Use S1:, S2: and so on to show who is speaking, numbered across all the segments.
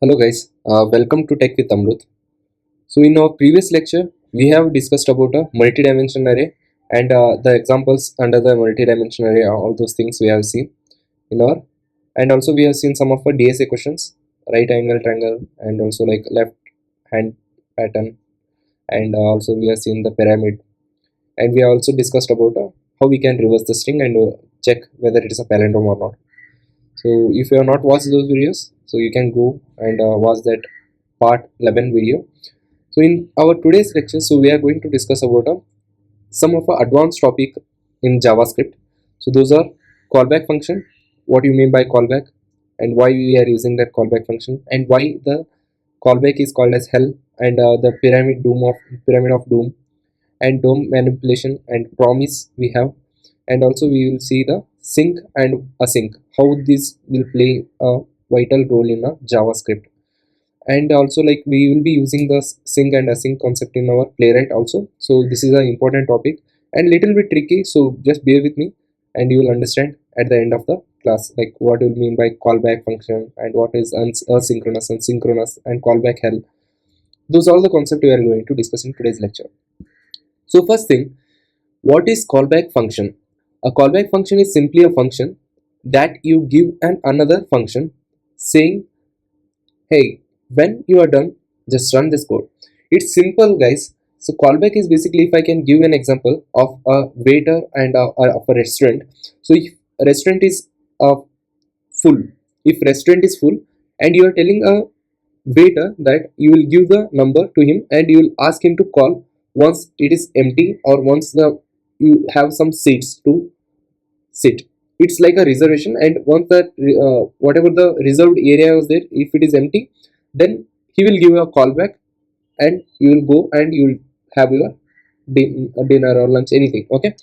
S1: Hello guys, welcome to Tech with Amrut. So in our previous lecture, we have discussed about a multi-dimensional array and the examples under the multi-dimensional array, all those things we have seen in our, and also we have seen some of our DSA questions, right angle triangle, and also like left hand pattern, and also we have seen the pyramid, and we have also discussed about how we can reverse the string and check whether it is a palindrome or not. So if you have not watched those videos, so you can go and watch that part 11 video. So in our today's lecture, so we are going to discuss about some of our advanced topic in JavaScript. So those are callback function, what you mean by callback, and why we are using that callback function, and why the callback is called as hell, and the pyramid of doom, and DOM manipulation and promise we have, and also we will see the sync and async, how this will play a vital role in a JavaScript. And also like we will be using the sync and async concept in our playwright also. So this is an important topic and little bit tricky, so just bear with me and you will understand at the end of the class like what will mean by callback function and what is asynchronous and synchronous and callback hell. Those are all the concepts we are going to discuss in today's lecture. So first thing, what is callback function? A callback function is simply a function that you give another function saying, hey, when you are done, just run this code. It's simple, guys. So callback is basically, if I can give an example of a waiter and of a restaurant. So if a restaurant is full, if restaurant is full, and you are telling a waiter that you will give the number to him and you will ask him to call once it is empty or once the you have some seats to sit. It's like a reservation, and once that whatever the reserved area was there, if it is empty, then he will give you a call back and you will go and you will have your dinner or lunch, anything. Okay,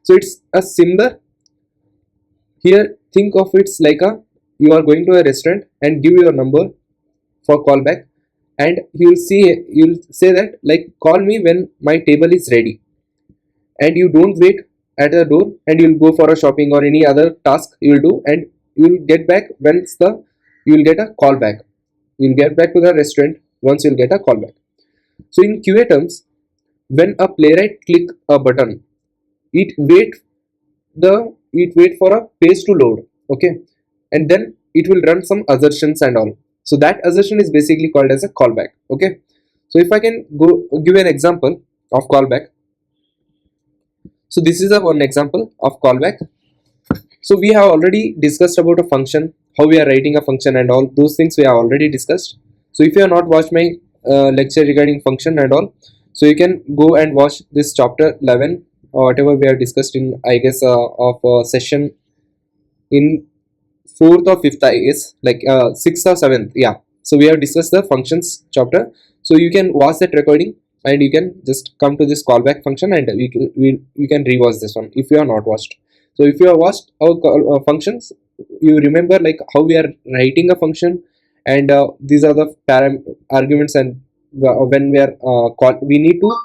S1: so it's a similar here. Think of it's like a, you are going to a restaurant and give your number for callback, and you'll say that like call me when my table is ready, and you don't wait at the door and you'll go for a shopping or any other task you will do, and you'll get back once the you will get a call back. You'll get back to the restaurant once you'll get a call back. So in QA terms, when a playwright click a button, it wait for a page to load. Okay, and then it will run some assertions and all. So that assertion is basically called as a callback. Okay, so if I can go give an example of callback. So this is a one example of callback. So we have already discussed about a function, how we are writing a function and all those things we have already discussed. So if you have not watched my lecture regarding function and all, so you can go and watch this chapter 11 or whatever we have discussed in, I guess, of session in 4th or 5th, I guess, like 6th or 7th. Yeah. So we have discussed the functions chapter. So you can watch that recording and you can just come to this callback function, and you can rewatch this one if you have not watched. So if you have watched our functions, you remember like how we are writing a function, and these are the arguments, and when we are we need to,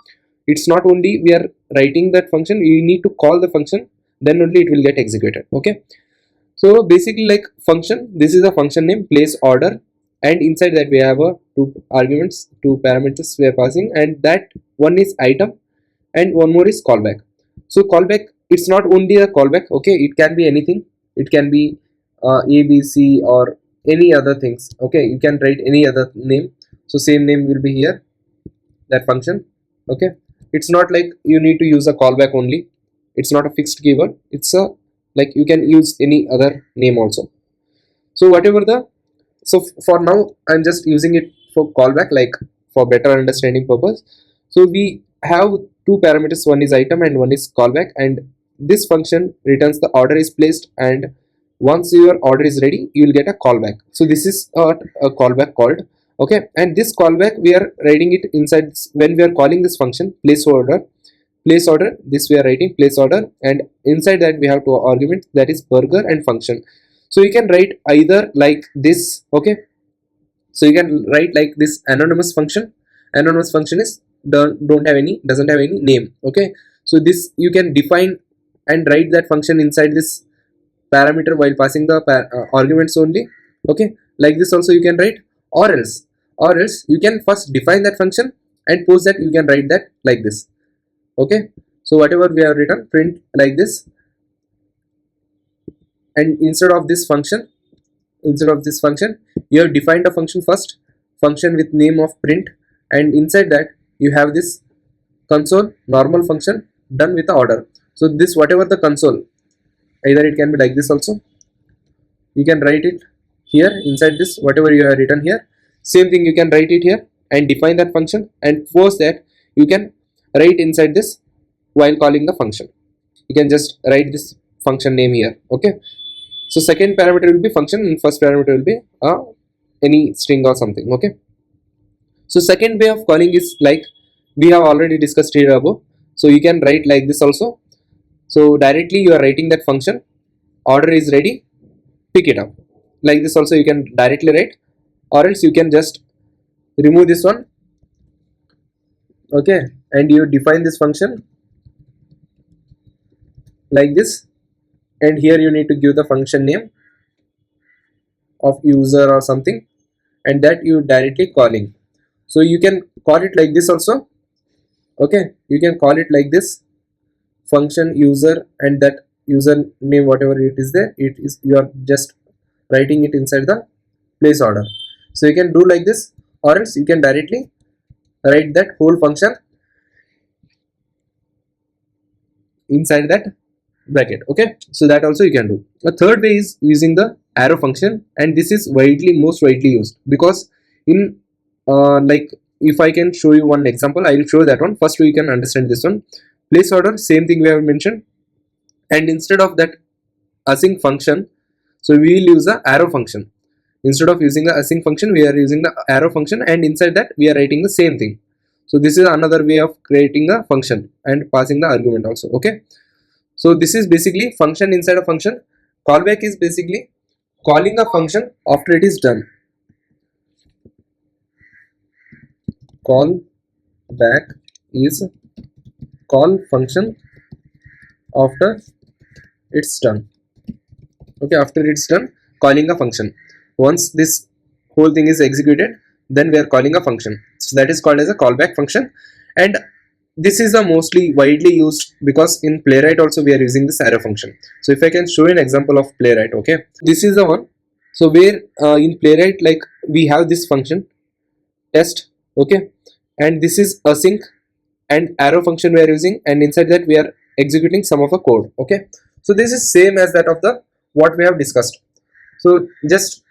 S1: it's not only we are writing that function, you need to call the function, then only it will get executed. Okay, so basically like function, this is a function name place order, and inside that we have a two arguments, two parameters we are passing, and that one is item and one more is callback. So callback, it's not only a callback. Okay, it can be anything. It can be ABC or any other things. Okay, you can write any other name. So same name will be here, that function. Okay, it's not like you need to use a callback only. It's not a fixed keyword. It's a, like you can use any other name also. So whatever the, so for now I'm just using it for callback, like for better understanding purpose. So we have two parameters, one is item and one is callback, and this function returns the order is placed, and once your order is ready you will get a callback. So this is a callback called. Okay, and this callback we are writing it inside when we are calling this function place order, this we are writing place order, and inside that we have two arguments, that is burger and function. So you can write either like this. Okay, so you can write like this anonymous function. Anonymous function is don't have any, doesn't have any name. Okay, so this you can define and write that function inside this parameter while passing the arguments only. Okay, like this also you can write, or else you can first define that function, and post that you can write that like this. Okay, so whatever we have written, print like this, and instead of this function you have defined a function first, function with name of print, and inside that you have this console normal function done with the order. So this whatever the console, either it can be like this also, you can write it here inside this, whatever you have written here, same thing you can write it here and define that function, and post that you can write inside this while calling the function. You can just write this function name here. Okay, so second parameter will be function and first parameter will be any string or something. Okay, so second way of calling is like we have already discussed here above. So you can write like this also. So directly you are writing that function, order is ready, pick it up. Like this also you can directly write, or else you can just remove this one. Okay, and you define this function like this, and here you need to give the function name of user or something, and that you directly calling. So you can call it like this also. Okay, you can call it like this, function user, and that user name whatever it is there, it is, you are just writing it inside the place order. So you can do like this, or else you can directly write that whole function inside that bracket. Okay, so that also you can do. The third way is using the arrow function, and this is most widely used, because in like if I can show you one example, I will show that one. First you can understand this one. Place order, same thing we have mentioned, and instead of that async function, so we will use the arrow function. Instead of using the async function, we are using the arrow function, and inside that we are writing the same thing. So this is another way of creating a function and passing the argument also. Okay, so this is basically function inside a function. Callback is basically calling a function after it is done. Callback is call function after it's done. Okay, after it's done calling a function. Once this whole thing is executed, then we are calling a function. So that is called as a callback function, and this is the mostly widely used because in Playwright also we are using this arrow function. So if I can show an example of Playwright, okay, this is the one. So where in Playwright, like we have this function test, okay, and this is async and arrow function we are using, and inside that we are executing some of the code. Okay, so this is same as that of the what we have discussed. So just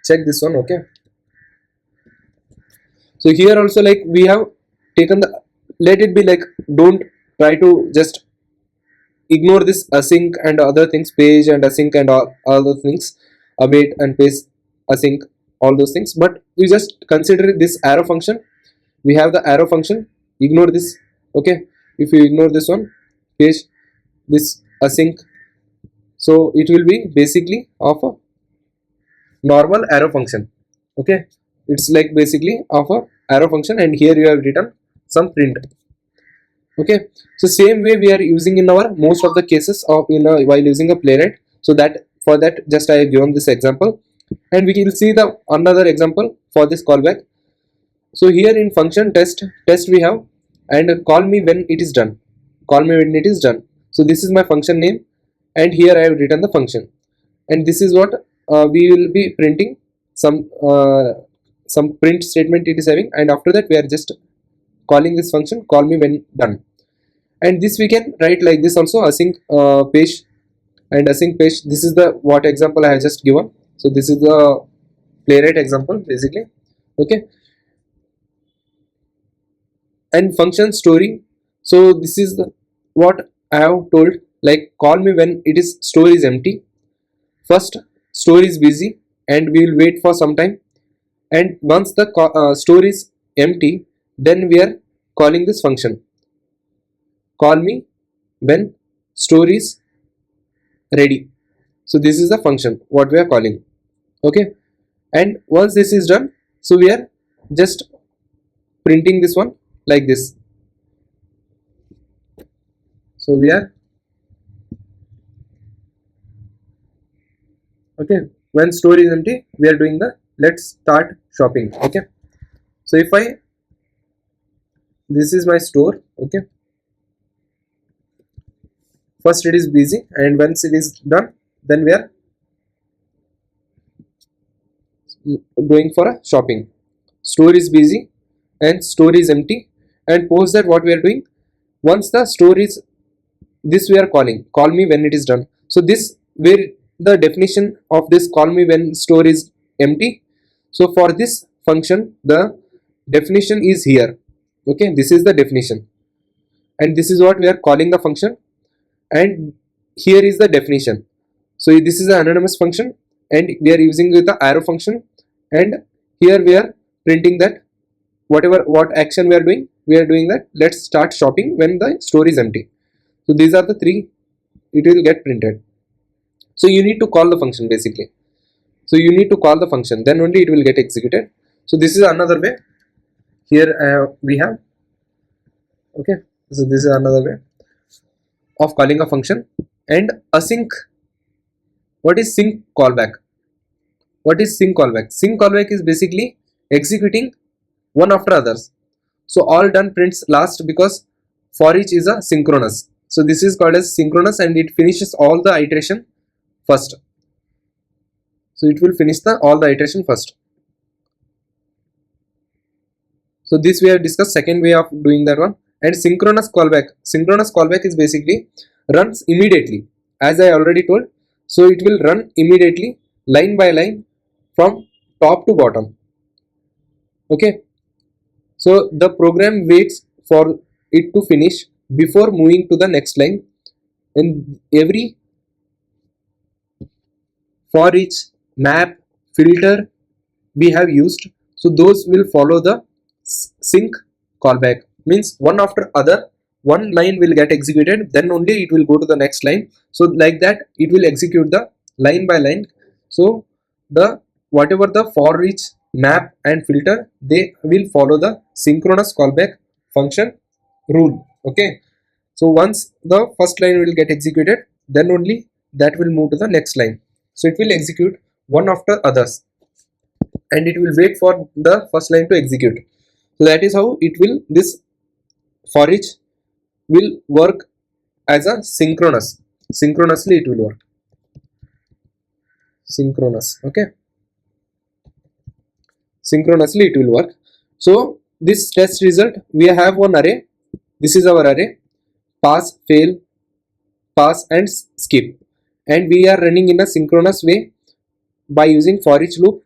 S1: check this one. Okay, so here also like we have taken the, let it be like, don't try to just ignore this async and other things, page and async and all other things, await and page, async, all those things, but you just consider this arrow function. We have the arrow function, ignore this. Okay, if you ignore this one, page, this async, so it will be basically of a normal arrow function. Okay, it's like basically of a arrow function, and here you have written some print. Okay, so same way we are using in our most of the cases of while using a Playwright. So that for that just I have given this example, and we can see the another example for this callback. So here in function test we have, and call me when it is done, call me when it is done. So this is my function name, and here I have written the function, and this is what we will be printing some print statement it is having, and after that we are just calling this function call me when done. And this we can write like this also, async page and async page. This is the what example I have just given. So this is the Playwright example basically. Okay, and function story, so this is the what I have told, like call me when it is store is empty. First store is busy and we will wait for some time, and once the store is empty, then we are calling this function call me when store is ready. So this is the function what we are calling. Okay, and once this is done, so we are just printing this one like this. So we are Okay, when store is empty, we are doing the let's start shopping. Okay, so if I, this is my store. Okay, first it is busy, and once it is done, then we are going for a shopping. Store is busy and store is empty, and post that what we are doing, once the store is, this we are calling call me when it is done. So this where the definition of this call me when store is empty. So for this function the definition is here. Okay, this is the definition, and this is what we are calling the function, and here is the definition. So this is an anonymous function, and we are using the arrow function, and here we are printing that whatever what action we are doing that let's start shopping when the store is empty. So these are the three, it will get printed. So you need to call the function basically. So you need to call the function, then only it will get executed. So this is another way. Here we have, okay, so this is another way of calling a function. And async, what is sync callback? What is sync callback? Sync callback is basically executing one after others. So all done prints last because for each is a synchronous. So this is called as synchronous, and it finishes all the iteration first. So it will finish the all the iteration first. So this we have discussed second way of doing that one. And synchronous callback. Synchronous callback is basically runs immediately, as I already told. So it will run immediately line by line from top to bottom. Okay. So the program waits for it to finish before moving to the next line, and every for each map filter we have used, so those will follow the sync callback, means one after other one line will get executed, then only it will go to the next line. So like that it will execute the line by line. So the whatever the for each map and filter, they will follow the synchronous callback function rule. Okay, so once the first line will get executed, then only that will move to the next line. So it will execute one after others, and it will wait for the first line to execute. So that is how it will, this for each will work as a synchronous. Synchronously it will work. Synchronous. Okay, synchronously it will work. So this test result, we have one array. This is our array, pass, fail, pass and skip, and we are running in a synchronous way by using for each loop.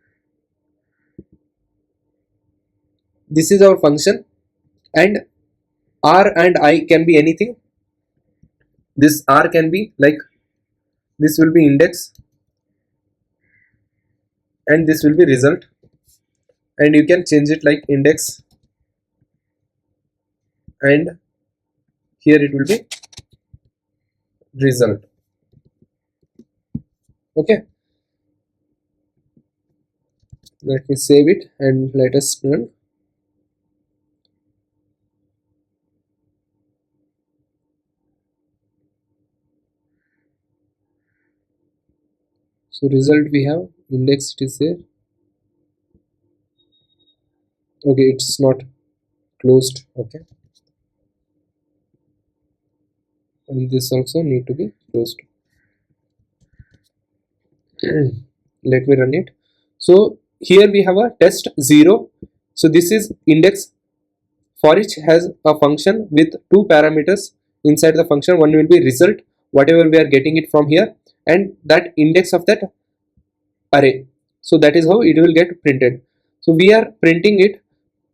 S1: This is our function, and r and I can be anything. This r can be like, this will be index, and this will be result, and you can change it like index, and here it will be result. Okay, let me save it and let us run. So result we have index, it is there. Okay, it's not closed. Okay, and this also need to be closed. Let me run it. So here we have a test 0. So this is index. For each has a function with two parameters inside the function. One will be result, whatever we are getting it from here, and that index of that array. So that is how it will get printed. So we are printing it.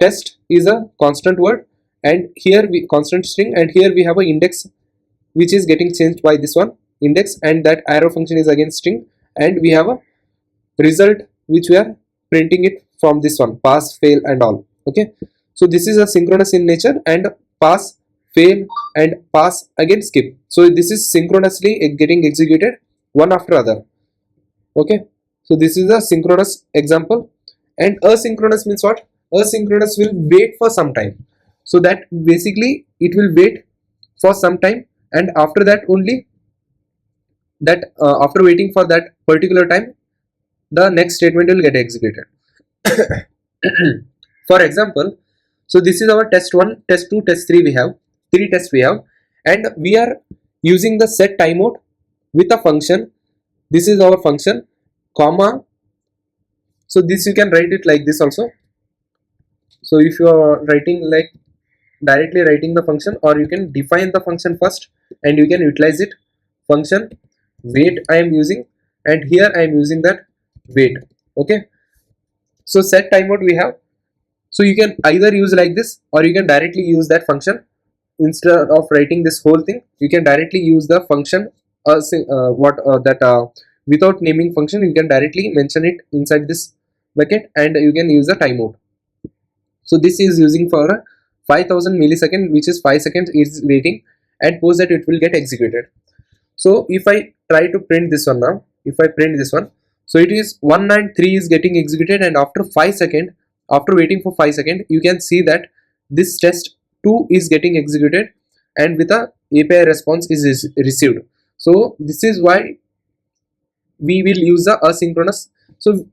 S1: Test is a constant word, and here we constant string, and here we have a index which is getting changed by this one index, and that arrow function is again string, and we have a result which we are printing it from this one, pass, fail and all. Okay, so this is a synchronous in nature, and pass, fail and pass again skip. So this is synchronously getting executed one after other. Okay, so this is a synchronous example. And asynchronous means what? Asynchronous will wait for some time. So that basically it will wait for some time, and after that only, that after waiting for that particular time, the next statement will get executed. For example, so this is our test 1, test 2, test 3. We have 3 tests we have, and we are using the set timeout with a function. This is our function, comma. So this you can write it like this also. So if you are writing like directly writing the function, or you can define the function first and you can utilize it. Function wait I am using, and here I am using that wait. Okay, so set timeout we have. So you can either use like this, or you can directly use that function. Instead of writing this whole thing, you can directly use the function, without naming function, you can directly mention it inside this bucket, and you can use the timeout. So this is using for a 5000 millisecond, which is 5 seconds is waiting, and post that it will get executed. So if I try to print this one now, if I print this one, so it is 193 is getting executed, and after 5 seconds, after waiting for 5 seconds, you can see that this test 2 is getting executed, and with a API response is received. So this is why we will use the asynchronous. So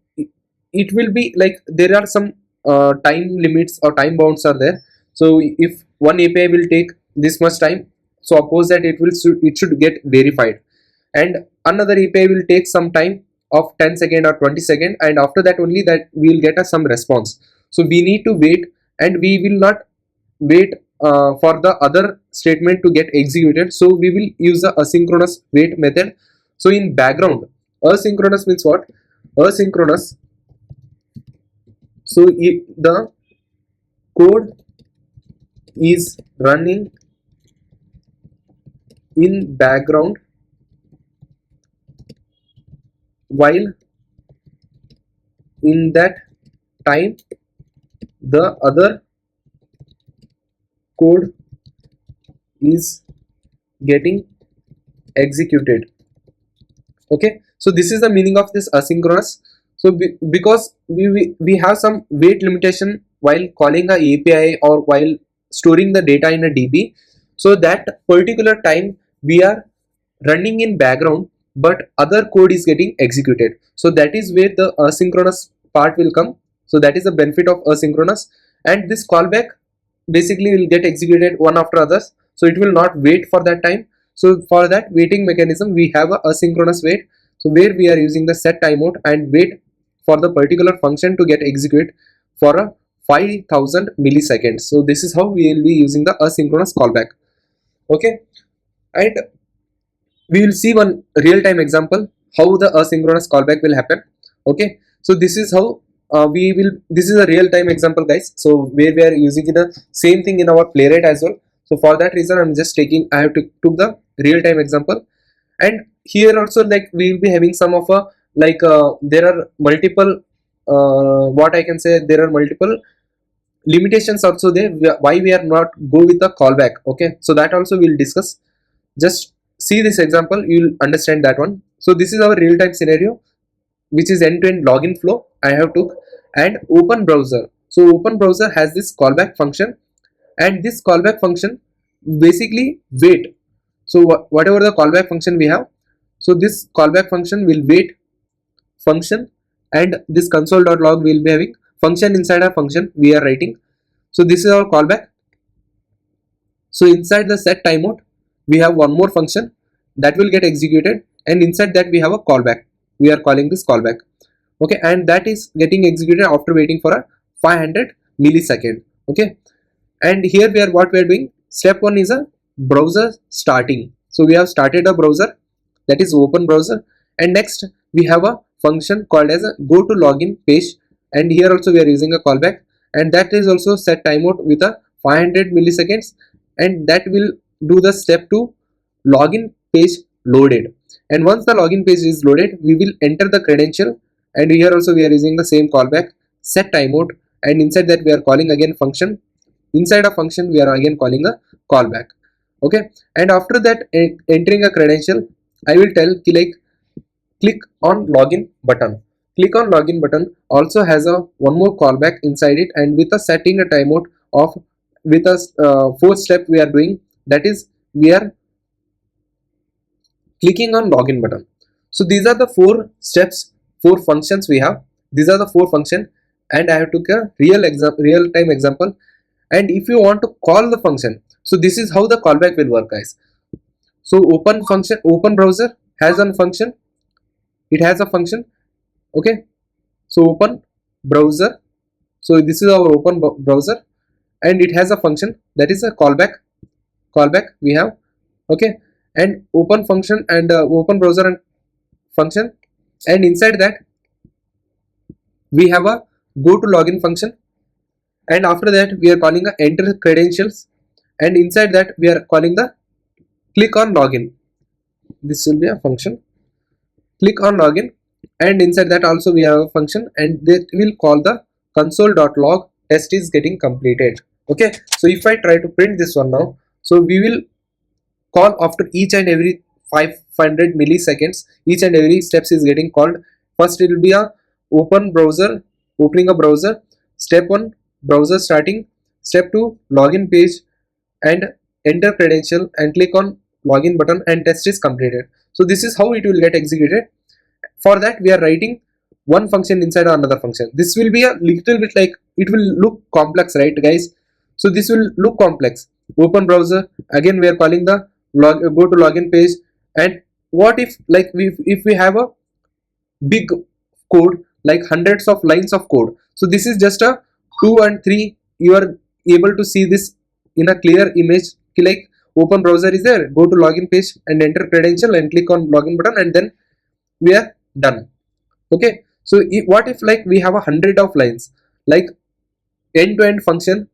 S1: it will be like there are some time limits or time bounds are there. So if one API will take this much time, so suppose that it should get verified, and another API will take some time of 10 second or 20 second, and after that only that we will get some response. So we need to wait, and we will not wait for the other statement to get executed. So we will use the asynchronous wait method. So in background, asynchronous means what? Asynchronous, so if the code is running in background while in that time the other code is getting executed. Okay, so this is the meaning of this asynchronous. So because we have some wait limitation while calling a API or while storing the data in a DB, so that particular time we are running in background, but other code is getting executed. So that is where the asynchronous part will come. So that is the benefit of asynchronous, and this callback basically will get executed one after others, so it will not wait for that time. So for that waiting mechanism we have a asynchronous wait, so where we are using the set timeout and wait for the particular function to get executed for a 5000 milliseconds. So this is how we will be using the asynchronous callback. Okay, and we will see one real-time example how the asynchronous callback will happen. Okay, so this is how this is a real-time example, guys. So where we are using the same thing in our playwright as well. So for that reason I have took the real-time example, and here also like we will be having some of a there are multiple what I can say, there are multiple limitations also there why we are not go with the callback. Okay, so that also we'll discuss. Just see this example, you'll understand that one. So this is our real-time scenario, which is end-to-end login flow I have took, and open browser. So open browser has this callback function, and this callback function basically wait. So whatever the callback function we have, so this callback function will wait function, and this console.log will be having function inside a function we are writing. So this is our callback. So inside the set timeout we have one more function that will get executed, and inside that we have a callback, we are calling this callback. Okay, and that is getting executed after waiting for a 500 millisecond. Okay, and here we are what we are doing, step 1 is a browser starting. So we have started a browser, that is open browser, and next we have a function called as a go to login page, and here also we are using a callback, and that is also set timeout with a 500 milliseconds, and that will do the step 2 login page loaded. And once the login page is loaded, we will enter the credential, and here also we are using the same callback set timeout, and inside that we are calling again function, inside a function we are again calling a callback. Okay, and after that entering a credential, I will tell like click on login button. Click on login button also has a one more callback inside it, and with a setting a timeout of with a fourth step we are doing, that is we are clicking on login button. So these are the 4 steps four functions we have. These are the four functions, and I have took a real time example. And if you want to call the function, so this is how the callback will work, guys. So open browser has a function, it has a function, okay. So open browser, so this is our open browser, and it has a function, that is a callback we have, okay. And open function and open browser and function, and inside that we have a go to login function, and after that we are calling a enter credentials, and inside that we are calling the click on login. This will be a function, click on login, and inside that also we have a function, and that will call the console.log test is getting completed, okay. So if I try to print this one now, so we will call after each and every 500 milliseconds, each and every steps is getting called. First it will be a open browser, opening a browser, step 1 browser starting, step 2 login page, and enter credential and click on login button, and test is completed. So this is how it will get executed. For that we are writing one function inside another function. This will be a little bit like, it will look complex, right guys? So this will look complex. Open browser, again we are calling the go to login page. And what if like if we have a big code, like hundreds of lines of code, so this is just a 2 and 3, you are able to see this in a clear image, like open browser is there, go to login page and enter credential and click on login button, and then we are done, okay. So what if like we have 100 of lines, like end to end function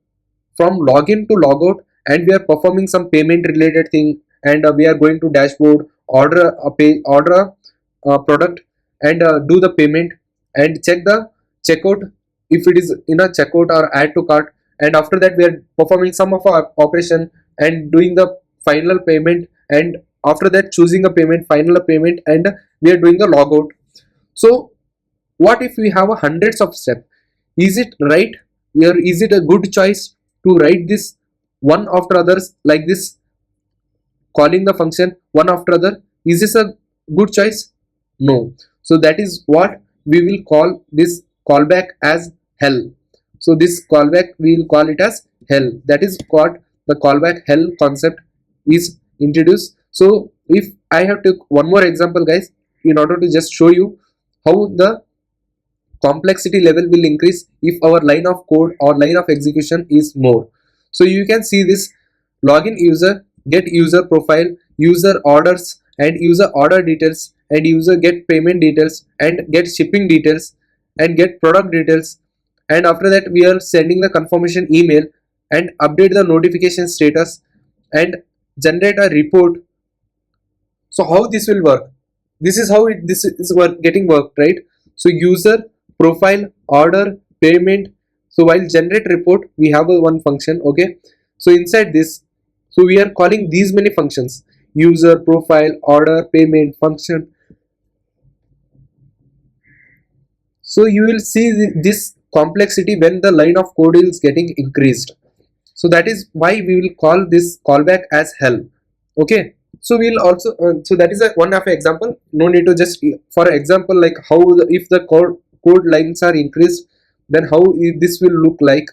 S1: from login to logout, and we are performing some payment related thing, and we are going to dashboard, order a product, and do the payment, and check the checkout if it is in a checkout or add to cart, and after that we are performing some of our operation and doing the final payment, and after that choosing a payment, final payment, and we are doing the logout. So what if we have hundreds of steps? Is it right, or is it a good choice to write this one after others like this, calling the function one after other? Is this a good choice? No. So that is what we will call this callback as hell. So this callback we will call it as hell. That is what the callback hell concept is introduced. So if I have to one more example, guys, in order to just show you how the complexity level will increase if our line of code or line of execution is more. So you can see this login user, get user profile, user orders, and user order details, and user get payment details, and get shipping details, and get product details, and after that we are sending the confirmation email, and update the notification status, and generate a report. So how this will work? This is how this is getting worked, right? So user profile, order, payment. So while generate report we have one function, okay. So inside this, so we are calling these many functions: user profile, order, payment, function. So you will see this complexity when the line of code is getting increased. So that is why we will call this callback as hell, okay. So we'll also so that is a one of example. No need to just for example like how if the code lines are increased, then how this will look like.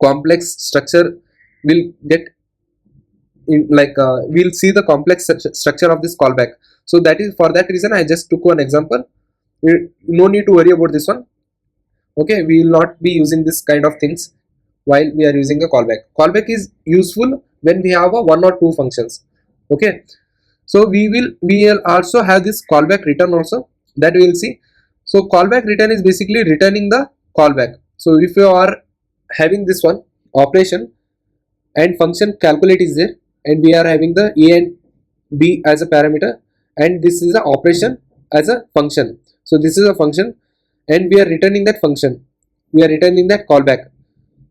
S1: Complex structure will get in, like we'll see the complex structure of this callback. So that is for that reason I just took one example. No need to worry about this one, okay. We will not be using this kind of things while we are using a callback. Callback is useful when we have a one or two functions, okay. So we will also have this callback return also, that we will see. So callback return is basically returning the callback. So if you are having this one operation and function calculate is there, and we are having the a and b as a parameter, and this is the operation as a function. So this is a function, and we are returning that function, we are returning that callback.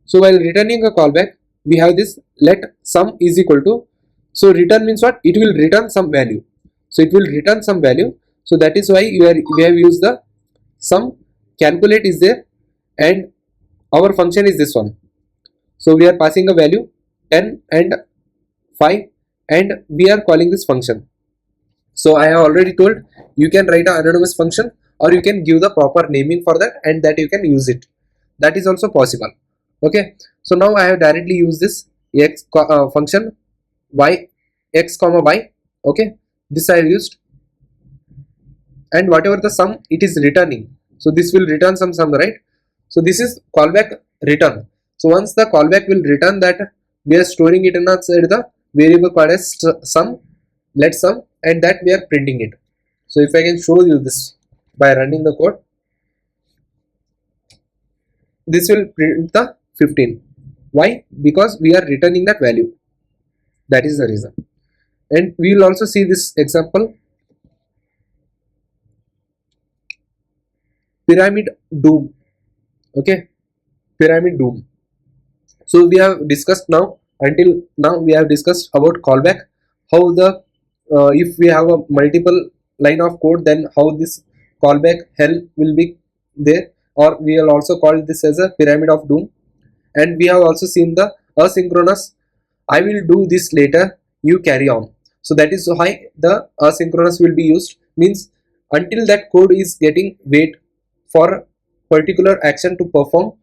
S1: So while returning a callback, we have this let sum is equal to, so return means what? It will return some value. So it will return some value. So that is why we have used the sum calculate is there, and our function is this one. So we are passing a value 10 and 5, and we are calling this function. So I have already told you can write an anonymous function, or you can give the proper naming for that, and that you can use it. That is also possible. Okay, so now I have directly used this function y x comma y. Okay, this I have used, and whatever the sum it is returning, so this will return some sum, right? So this is callback return. So once the callback will return that, we are storing it inside the variable called as sum, let sum, and that we are printing it. So if I can show you this by running the code, this will print the 15. Why? Because we are returning that value. That is the reason. And we will also see this example, pyramid doom. Okay, pyramid doom. So we have discussed now, until now we have discussed about callback, how the if we have a multiple line of code, then how this callback hell will be there, or we will also call this as a pyramid of doom. And we have also seen the asynchronous, I will do this later, you carry on. So that is why the asynchronous will be used, means until that code is getting wait for particular action to perform,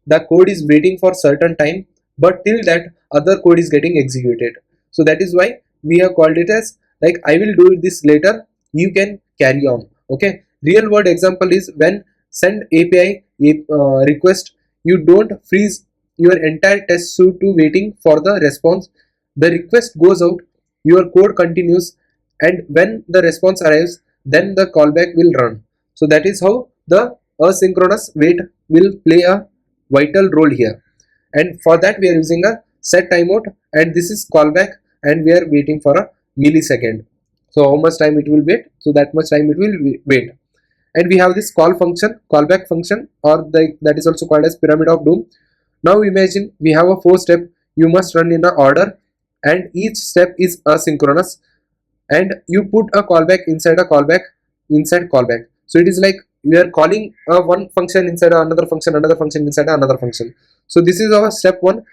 S1: the code is waiting for certain time, but till that other code is getting executed. So that is why we have called it as like I will do this later, you can carry on. Okay, real world example is when send API request, you don't freeze your entire test suite to waiting for the response. The request goes out, your code continues, and when the response arrives, then the callback will run. So that is how the asynchronous wait will play a vital role here. And for that we are using a set timeout, and this is callback, and we are waiting for a millisecond. So how much time it will wait? So that much time it will wait. And we have this call function, callback function, or that is also called as pyramid of doom. Now imagine we have a 4 step, you must run in a order, and each step is asynchronous, and you put a callback inside a callback inside callback. So it is like we are calling one function inside another function, another function inside another function. So this is our step 1,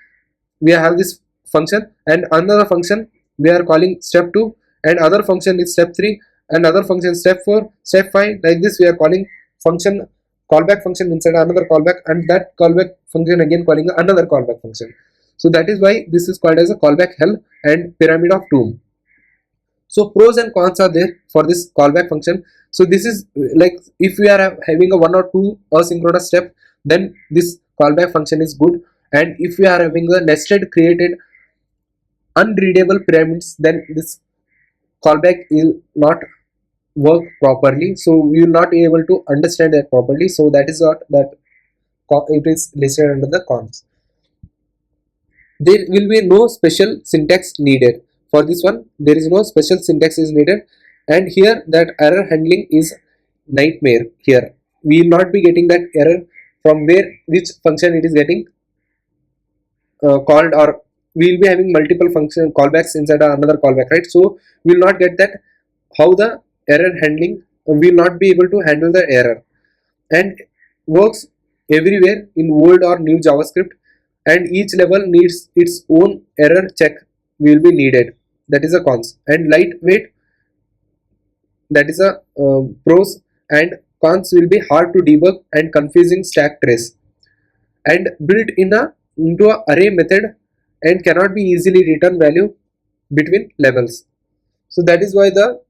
S1: we have this function, and another function we are calling step 2, and other function is step 3, and other function step 4, step 5, like this we are calling function, callback function inside another callback, and that callback function again calling another callback function. So that is why this is called as a callback hell and pyramid of doom. So pros and cons are there for this callback function. So this is like if we are having a 1 or 2 asynchronous step, then this callback function is good. And if we are having a nested created unreadable pyramids, then this callback will not work properly. So we will not be able to understand that properly. So that is what that it is listed under the cons. There will be no special syntax needed. For this one, there is no special syntax is needed, and here that error handling is nightmare. Here we will not be getting that error from where which function it is getting called, or we will be having multiple function callbacks inside another callback, right? So we will not get that how the error handling, we will not be able to handle the error, and works everywhere in old or new JavaScript, and each level needs its own error check will be needed. That is a cons. And lightweight, that is a pros, and cons will be hard to debug and confusing stack trace, and built in a into a array method, and cannot be easily return value between levels. So that is why the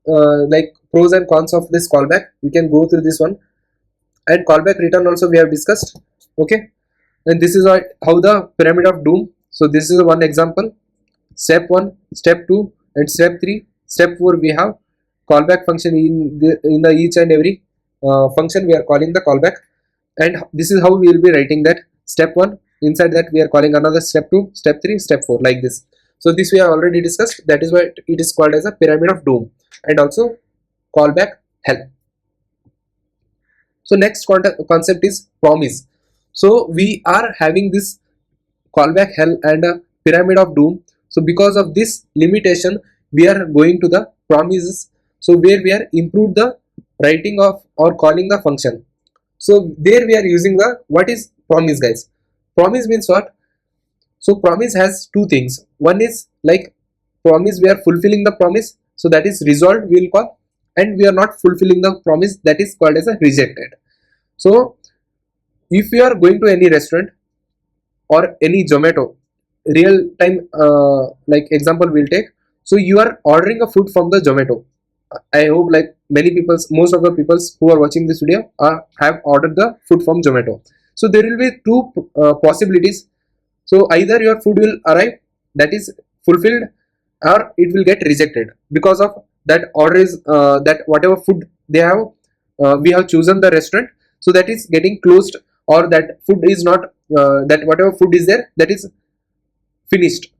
S1: like pros and cons of this callback, you can go through this one. And callback return also we have discussed. Okay, and this is how the pyramid of doom. So this is one example, step 1, step 2, and step 3. Step 4 we have callback function in the each and every function we are calling the callback, and this is how we will be writing that step 1, inside that we are calling another step 2, step 3, step 4, like this. So this we have already discussed, that is why it is called as a pyramid of doom, and also callback hell. So next concept is promise. So we are having this callback hell and a pyramid of doom. So because of this limitation, we are going to the promises. So where we are improved the writing of or calling the function. So there we are using the, what is promise, guys? Promise means what? So promise has two things. One is like promise, we are fulfilling the promise. so that is resolved we will call, and we are not fulfilling the promise, that is called as a rejected. So if you are going to any restaurant or any Zomato, real time like example we'll take. So you are ordering a food from the Zomato. I hope like many people, most of the people who are watching this video have ordered the food from Zomato. So there will be two possibilities. So either your food will arrive, that is fulfilled, or it will get rejected because of that order is that whatever food they have, we have chosen the restaurant, so that is getting closed, or that food is not that whatever food is there, that is finished.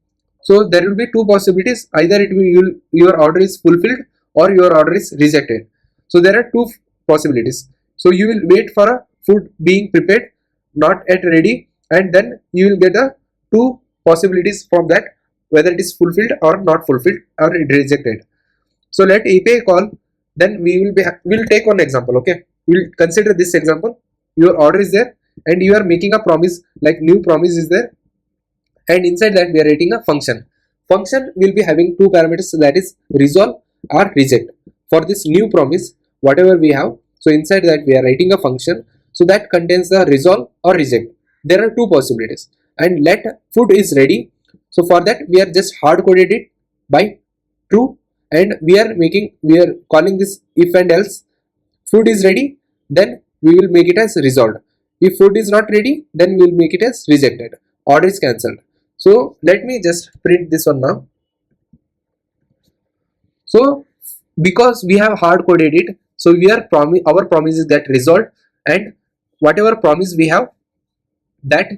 S1: So there will be two possibilities, either it will your order is fulfilled or your order is rejected. So there are two possibilities. So you will wait for a food being prepared, not yet ready, and then you will get a two possibilities from that, whether it is fulfilled or not fulfilled or rejected. So let API call, then we'll take one example. Okay, we'll consider this example. Your order is there and you are making a promise, like new promise is there, and inside that we are writing a function. Function will be having two parameters, that is resolve or reject. For this new promise, whatever we have, so inside that we are writing a function, so that contains the resolve or reject. There are two possibilities, and let food is ready. So for that we are just hard coded it by true, and we are calling this if and else. Food is ready, then we will make it as resolved. If food is not ready, then we will make it as rejected. Order is cancelled. So let me just print this one now. So because we have hard coded it, so we are our promises get resolved, and whatever promise we have, that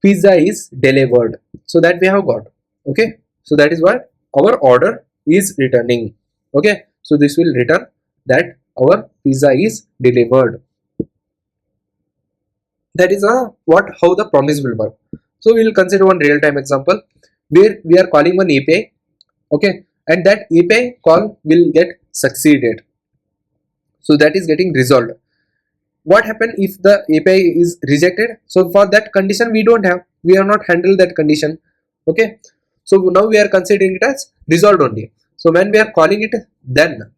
S1: pizza is delivered, so that we have got. Okay, so that is why our order is returning. Okay, so this will return that our pizza is delivered. That is how the promise will work. So we will consider one real-time example where we are calling one API. Okay, and that API call will get succeeded, so that is getting resolved. What happen if the API is rejected? So for that condition we have not handled that condition. Okay, so now we are considering it as resolved only. So when we are calling it then,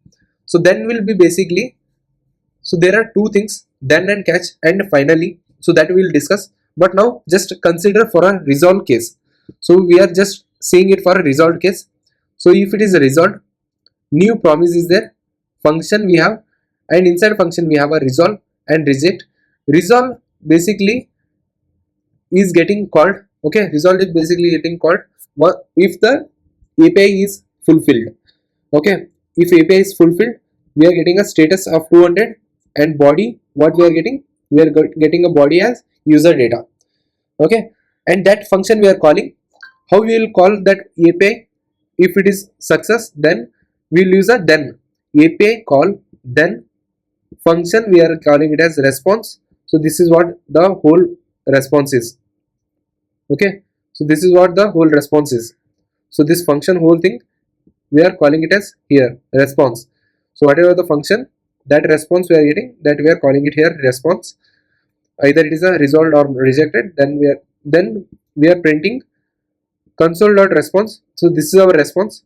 S1: so then will be basically, so there are two things, then and catch and finally, so that we will discuss. But now just consider for a resolved case. So we are just saying it for a resolved case. So if it is a resolved, new promise is there, function we have, and inside function we have a resolve and reject. Resolve basically is getting called. Okay, resolve is basically getting called if the API is fulfilled. Okay, if API is fulfilled, we are getting a status of 200, and body, what we are getting, we are getting a body as user data. Okay, and that function we are calling, how we will call that API? If it is success, then we will use a then API call then function, we are calling it as response. So this is what the whole response is. Okay, so this is what the whole response is. So this function whole thing we are calling it as here response. So whatever the function, that response we are getting, that we are calling it here response. Either it is a resolved or rejected, then we are printing console.response. So this is our response,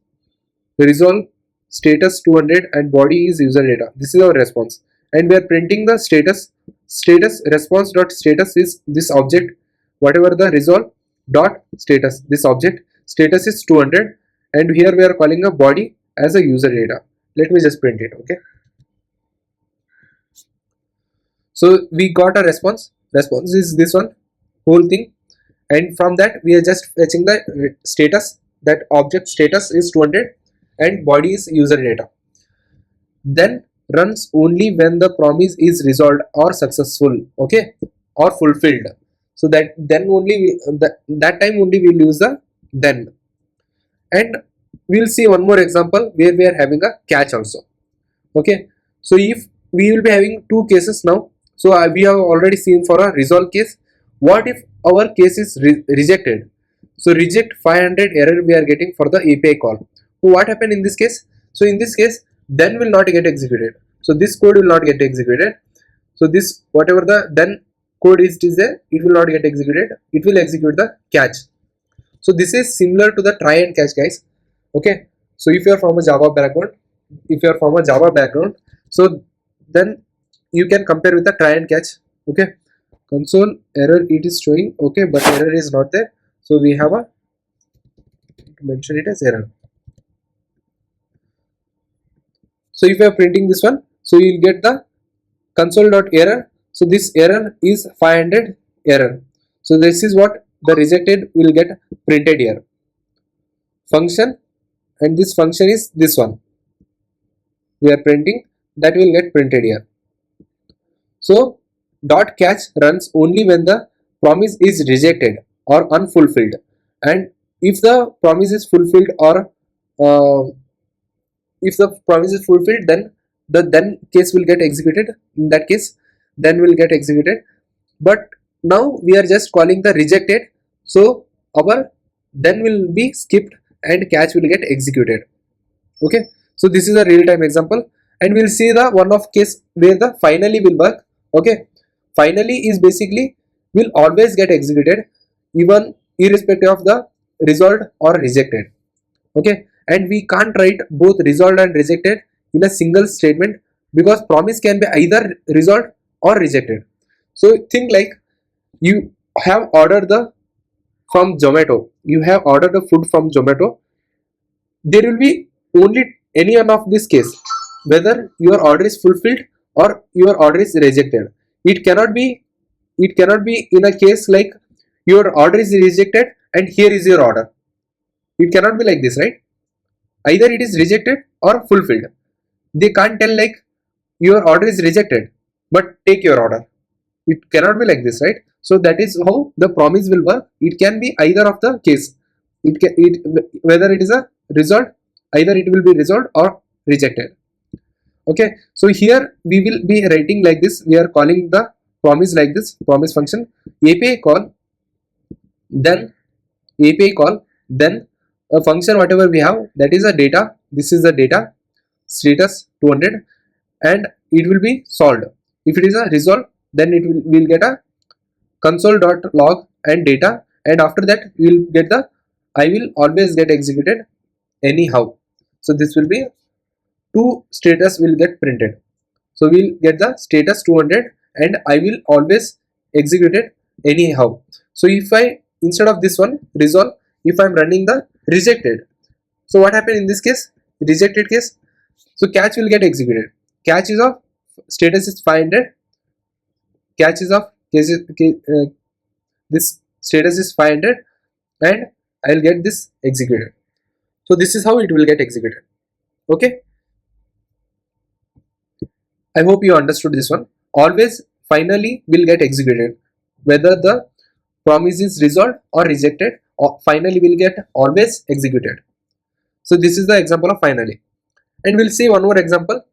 S1: resolve status 200 and body is user data. This is our response, and we are printing the status response dot status is this object, whatever the resolve dot status, this object status is 200, and here we are calling a body as a user data. Let me just print it. Okay, so we got a response is this one whole thing, and from that we are just fetching the status, that object status is 200 and body is user data. Then runs only when the promise is resolved or successful, okay, or fulfilled. So that then only that time only we will use the then. And we'll see one more example where we are having a catch also. Okay, so if we will be having two cases now. So we have already seen for a resolve case. What if our case is rejected? So reject 500 error we are getting for the API call. So what happened in this case? So in this case, then will not get executed. So this code will not get executed. So this whatever the then code is there, it will not get executed. It will execute the catch. So this is similar to the try and catch, guys. Okay, so if you are from a Java background, so then you can compare with the try and catch. Okay, console error it is showing, okay, but error is not there, so we have a mention it as error. So if you are printing this one, so you will get the console.error. So this error is 500 error. So this is what the rejected will get printed here. Function, and this function is this one. We are printing, that will get printed here. So dot catch runs only when the promise is rejected or unfulfilled, and if the promise is fulfilled or if the promise is fulfilled, then the then case will get executed. In that case, then will get executed. But now we are just calling the rejected, so our then will be skipped and catch will get executed. Okay, so this is a real-time example, and we'll see the one of case where the finally will work. Okay, finally is basically will always get executed even irrespective of the resolved or rejected. Okay, and we can't write both resolved and rejected in a single statement, because promise can be either resolved or rejected. So think like you have ordered the from Zomato, you have ordered the food from Zomato, there will be only any one of this case, whether your order is fulfilled or your order is rejected. It cannot be, in a case like your order is rejected and here is your order. It cannot be like this, right? Either it is rejected or fulfilled. They can't tell like your order is rejected but take your order. It cannot be like this, right? So that is how the promise will work. It can be either of the case. Whether it is a result, either it will be resolved or rejected. Okay, so here we will be writing like this. We are calling the promise like this, promise function, API call, then a function whatever we have, that is a data. This is the data status 200, and it will be solved. If it is a resolve, then it will get a console.log and data, and after that we will get the I will always get executed anyhow. So this will be two status will get printed. So we'll get the status 200 and I will always execute it anyhow. So if I, instead of this one resolve, if I'm running the rejected, so what happened in this case, rejected case, so catch will get executed. Catch is of status is 500, catch is of this status is 500, and I'll get this executed. So this is how it will get executed. Okay, I hope you understood this one. Always finally will get executed, whether the promise is resolved or rejected, or finally will get always executed. So this is the example of finally, and we'll see one more example.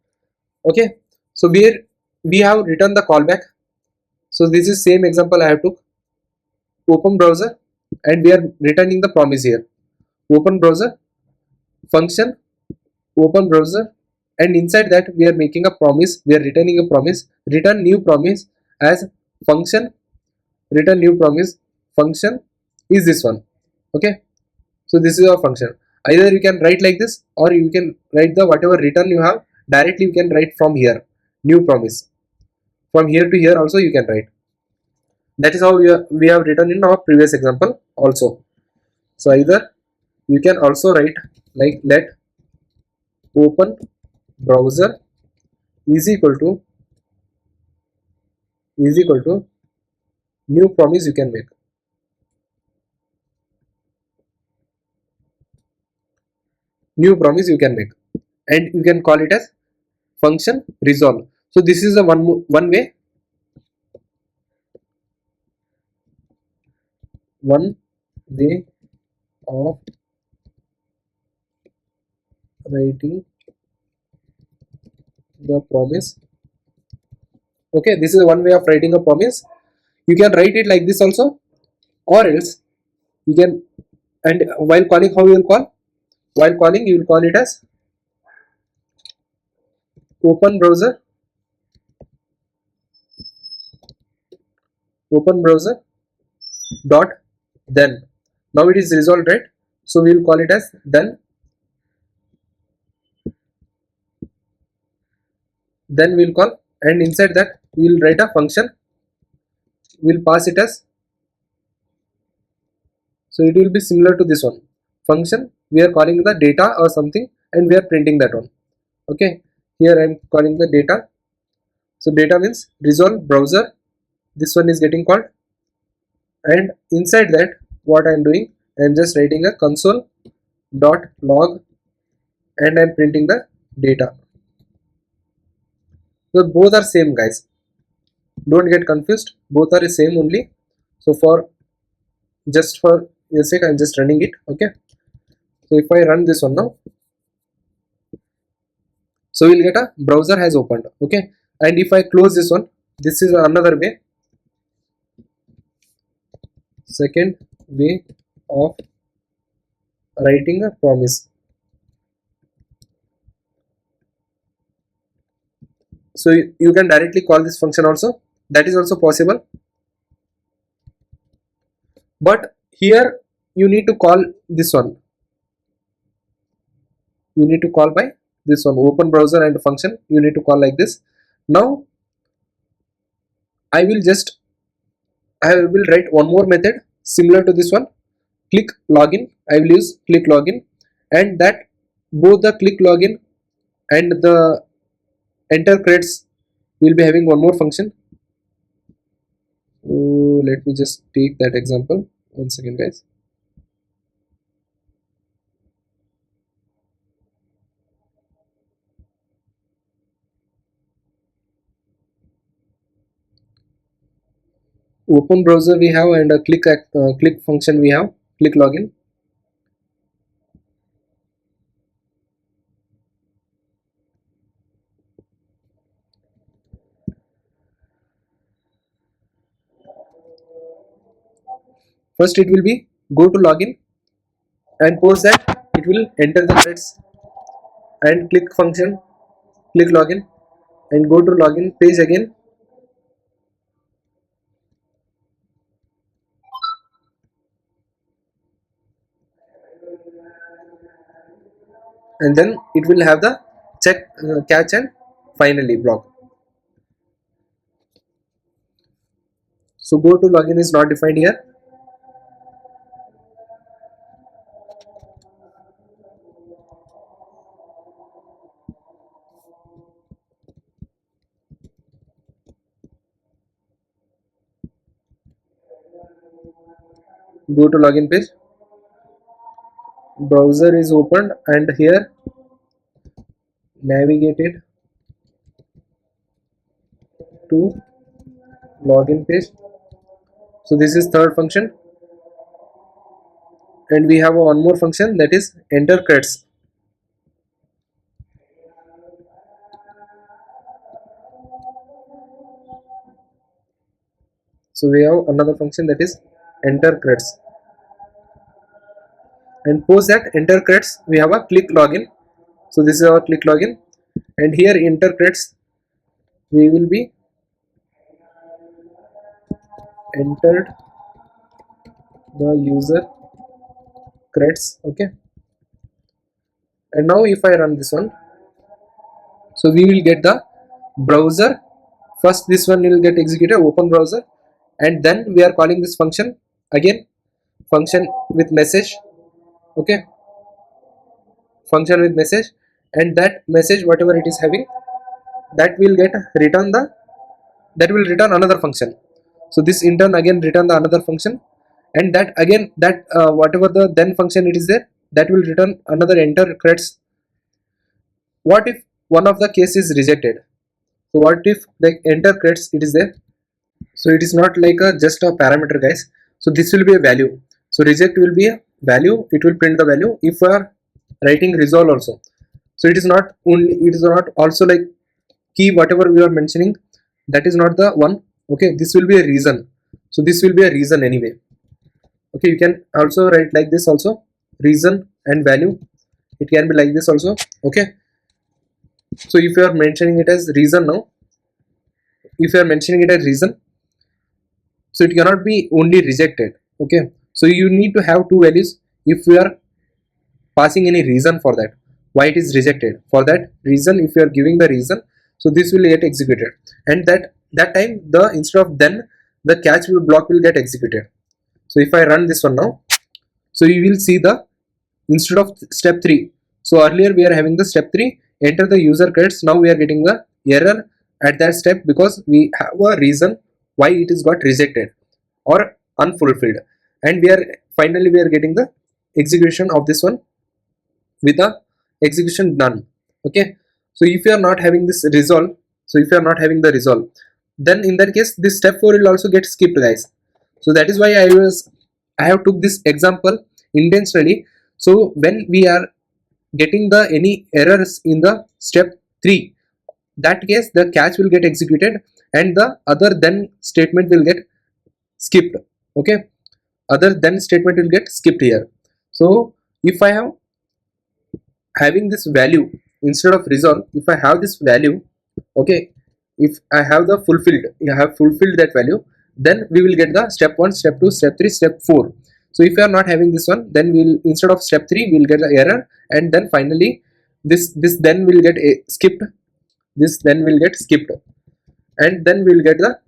S1: Okay, so where we have written the callback. So this is same example I have took. Open browser, and we are returning the promise here. Open browser function, open browser, and inside that we are making a promise. We are returning a promise. Return new promise as function. Return new promise function is this one. Okay, so this is our function. Either you can write like this, or you can write the whatever return you have directly. You can write from here, new promise. From here to here also you can write. That is how we have written in our previous example also. So either you can also write like let open browser is equal to new promise you can make. New promise you can make, and you can call it as function resolve. So this is the one way of writing the promise. Okay, this is one way of writing a promise. You can write it like this also, or else you can, and while calling, how you will call? While calling, you will call it as open browser dot then. Now it is resolved, right? So we will call it as then we'll call, and inside that we will write a function, we'll pass it as, so it will be similar to this one function. We are calling the data or something and we are printing that one. Okay, here I am calling the data. So data means resolve browser, this one is getting called, and inside that what I am doing, I am just writing a console dot log and I am printing the data. So both are same, guys, don't get confused, both are the same only. So for just for your sake I am just running it. Okay, so if I run this one now, so we'll get a browser has opened. Okay, and if I close this one, this is another way, second way of writing a promise. So you can directly call this function also, that is also possible, but here you need to call this one, you need to call by this one, open browser and function you need to call like this. Now I will write one more method similar to this one, click login. I will use click login, and that both the click login and the enter credits will be having one more function. Let me just take that example, one second guys. Open browser we have, and a click function we have, click login. First it will be go to login, and post that it will enter the credits, and click function, click login, and go to login page again, and then it will have the check catch and finally block. So go to login is not defined here. Go to login page, browser is opened, and here navigated to login page. So this is third function, and we have one more function, that is enter credits. So we have another function, that is enter credits, and post that enter credits we have a click login. So this is our click login, and here enter credits we will be entered the user credits. Okay, and now if I run this one, so we will get the browser. First this one will get executed, open browser, and then we are calling this function again, function with message. Okay, function with message, and that message whatever it is having, that will get return the, that will return another function. So this in turn again return the another function, and that again that whatever the then function it is there, that will return another enter credits. What if one of the case is rejected? So what if like enter credits it is there, so it is not like a just a parameter guys, so this will be a value. So reject will be a value, it will print the value. If we are writing resolve also, so it is not only, it is not also like key whatever we are mentioning, that is not the one. Okay, this will be a reason, so this will be a reason anyway. Okay, you can also write like this also, reason and value, it can be like this also. Okay, so if you are mentioning it as reason now, if you are mentioning it as reason, so it cannot be only rejected. Okay, So you need to have two values if we are passing any reason for that, why it is rejected. For that reason, if you are giving the reason, so this will get executed, and that time the instead of then the catch will block will get executed. So if I run this one now, so you will see the instead of step 3, so earlier we are having the step 3 enter the user credits, now we are getting the error at that step because we have a reason why it is got rejected or unfulfilled, and we are finally we are getting the execution of this one with the execution done. Okay, so if you are not having this resolve, so if you are not having the resolve, then in that case this step 4 will also get skipped, guys. So that is why I have took this example intentionally. So when we are getting the any errors in the step 3, that case the catch will get executed and the other than statement will get skipped. Okay, other than statement will get skipped here. So if I have having this value instead of resolve, if I have this value, okay, if I have the fulfilled, I have fulfilled that value, then we will get the step 1, step 2, step 3, step 4. So if you are not having this one, then we'll instead of step 3 we'll get the error, and then finally this then will get skipped, this then will get skipped, and then we'll get the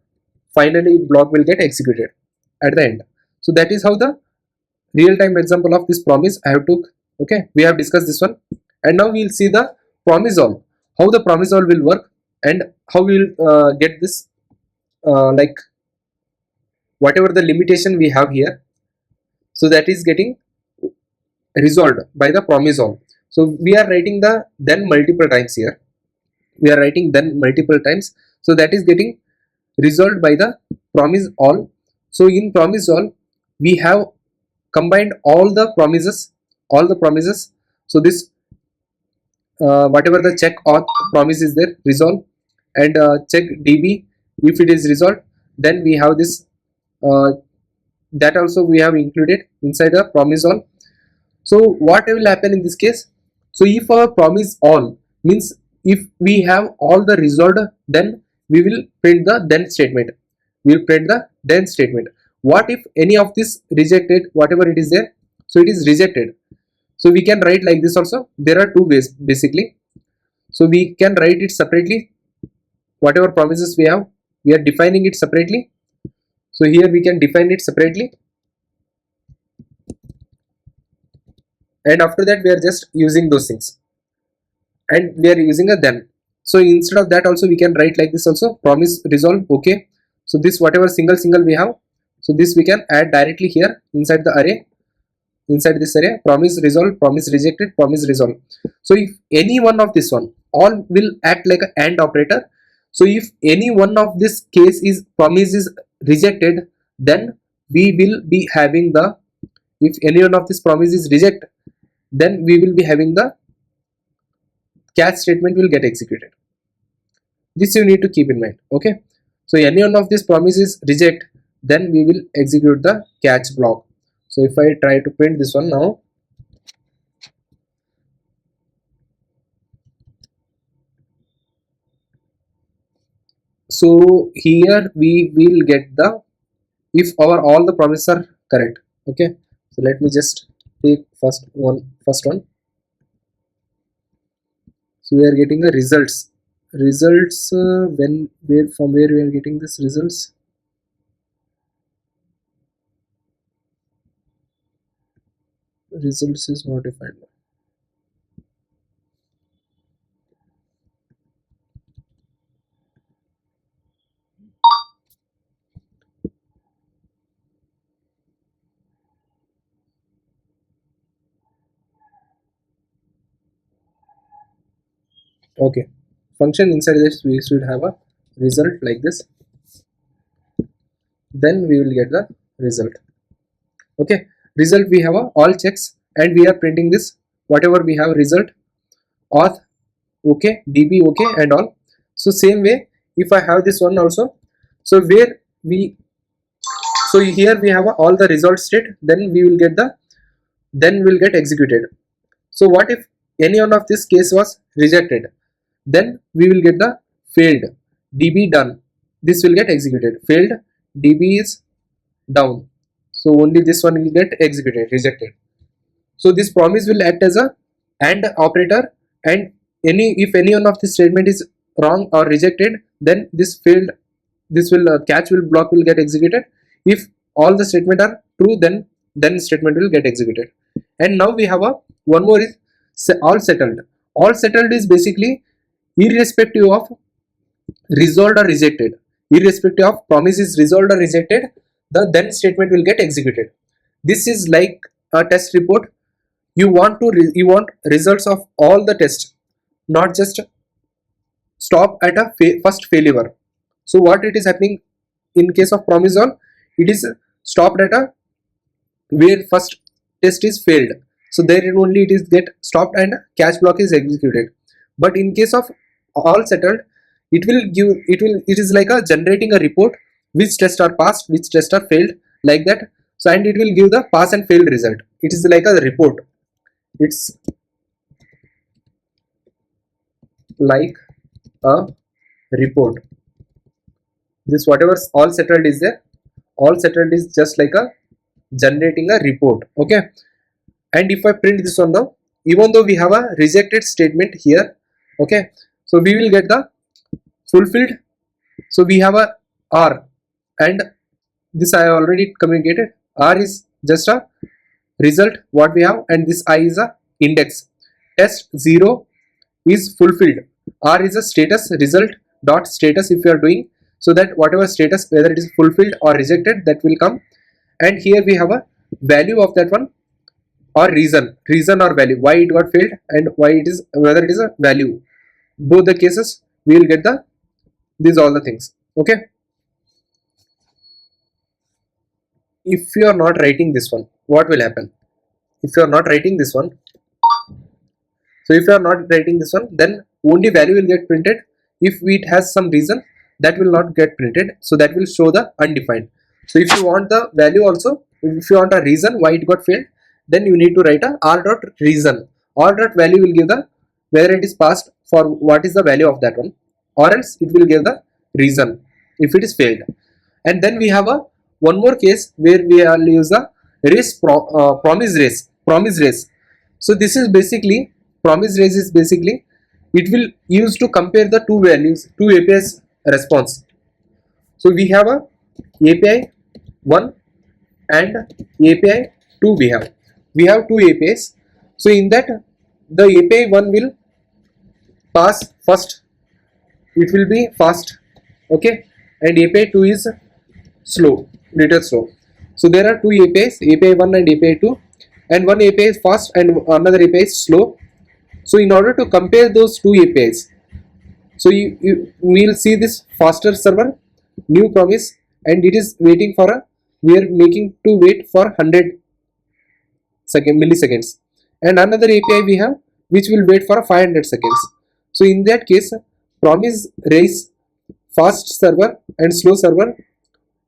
S1: finally block will get executed at the end. So that is how the real-time example of this promise I have took. Okay, we have discussed this one, and now we will see the promise all, how the promise all will work, and how we will get this like whatever the limitation we have here, so that is getting resolved by the promise all. So we are writing the then multiple times here, we are writing then multiple times, so that is getting resolved by the promise all. So in promise all we have combined all the promises, so this whatever the check auth promise is there resolve, and check db, if it is resolved then we have this that also we have included inside the promise all. So what will happen in this case, so if our promise all means if we have all the resolved, then we will print the then statement, we will print the then statement. What if any of this rejected, whatever it is there, so it is rejected, so we can write like this also. There are two ways basically, so we can write it separately, whatever promises we have we are defining it separately. So here we can define it separately, and after that we are just using those things, and we are using a then. So instead of that also we can write like this also, promise resolve. Okay, so this whatever single we have, so this we can add directly here inside the array, inside this array, promise resolve, promise rejected, promise resolve. So if any one of this one all will act like an AND operator. So if any one of this case is promise is rejected, then we will be having the, if any one of this promise is reject, then we will be having the catch statement will get executed. This you need to keep in mind. Okay, so any one of these promises reject, then we will execute the catch block. So if I try to print this one now, so here we will get the, if our all the promises are correct. Okay, so let me just take first one. So we are getting the results when, where, from where we are getting this results. Results is not defined. Okay, function inside this we should have a result like this, then we will get the result. Okay, result we have a all checks, and we are printing this whatever we have result, auth okay, db okay, and all. So same way if I have this one also, so where we, so here we have a, all the result state, then we will get the, then will get executed. So what if any one of this case was rejected, then we will get the failed db done, this will get executed, failed db is down. So only this one will get executed, rejected. So this promise will act as a AND operator, and if any one of this statement is wrong or rejected, then this failed, this will catch will block will get executed. If all the statement are true, then statement will get executed. And now we have a one more is all settled. All settled is basically irrespective of resolved or rejected, irrespective of promise is resolved or rejected, the then statement will get executed. This is like a test report. You want to you want results of all the tests, not just stop at a first failure. So what it is happening in case of promise all, it is stopped at a where first test is failed, so there only it is get stopped and catch block is executed. But in case of all settled, it will give, it is like a generating a report, which tests are passed, which tests are failed, like that. So and it will give the pass and failed result. It is like a report, it's like a report. This whatever all settled is there, all settled is just like a generating a report. Okay, and if I print this one now, even though we have a rejected statement here, okay, so we will get the fulfilled. So we have a R, and this I already communicated. R is just a result what we have, and this I is a index. Test 0 is fulfilled. R is a status, result dot status if you are doing, so that whatever status, whether it is fulfilled or rejected, that will come. And here we have a value of that one, or reason or value, why it got failed and why it is, whether it is a value. Both the cases we will get the these all the things. Okay, if you are not writing this one, what will happen? If you are not writing this one, so if you are not writing this one, then only value will get printed. If it has some reason, that will not get printed, so that will show the undefined. So if you want the value also, if you want a reason why it got failed, then you need to write a r dot reason. R dot value will give the whether it is passed for what is the value of that one, or else it will give the reason if it is failed. And then we have a one more case where we will use the promise race. So this is basically, promise race is basically, it will use to compare the two values, two APIs response. So we have a API 1 and API 2. We have two APIs. So in that, the API 1 will pass first, it will be fast, okay, and API 2 is slow, little slow. So there are two APIs, API 1 and API 2, and one API is fast and another API is slow. So in order to compare those two APIs, so you will see this faster server, new promise, and it is waiting for a, we are making to wait for 100 milliseconds, and another API we have which will wait for 500 seconds. So in that case, promise race fast server and slow server,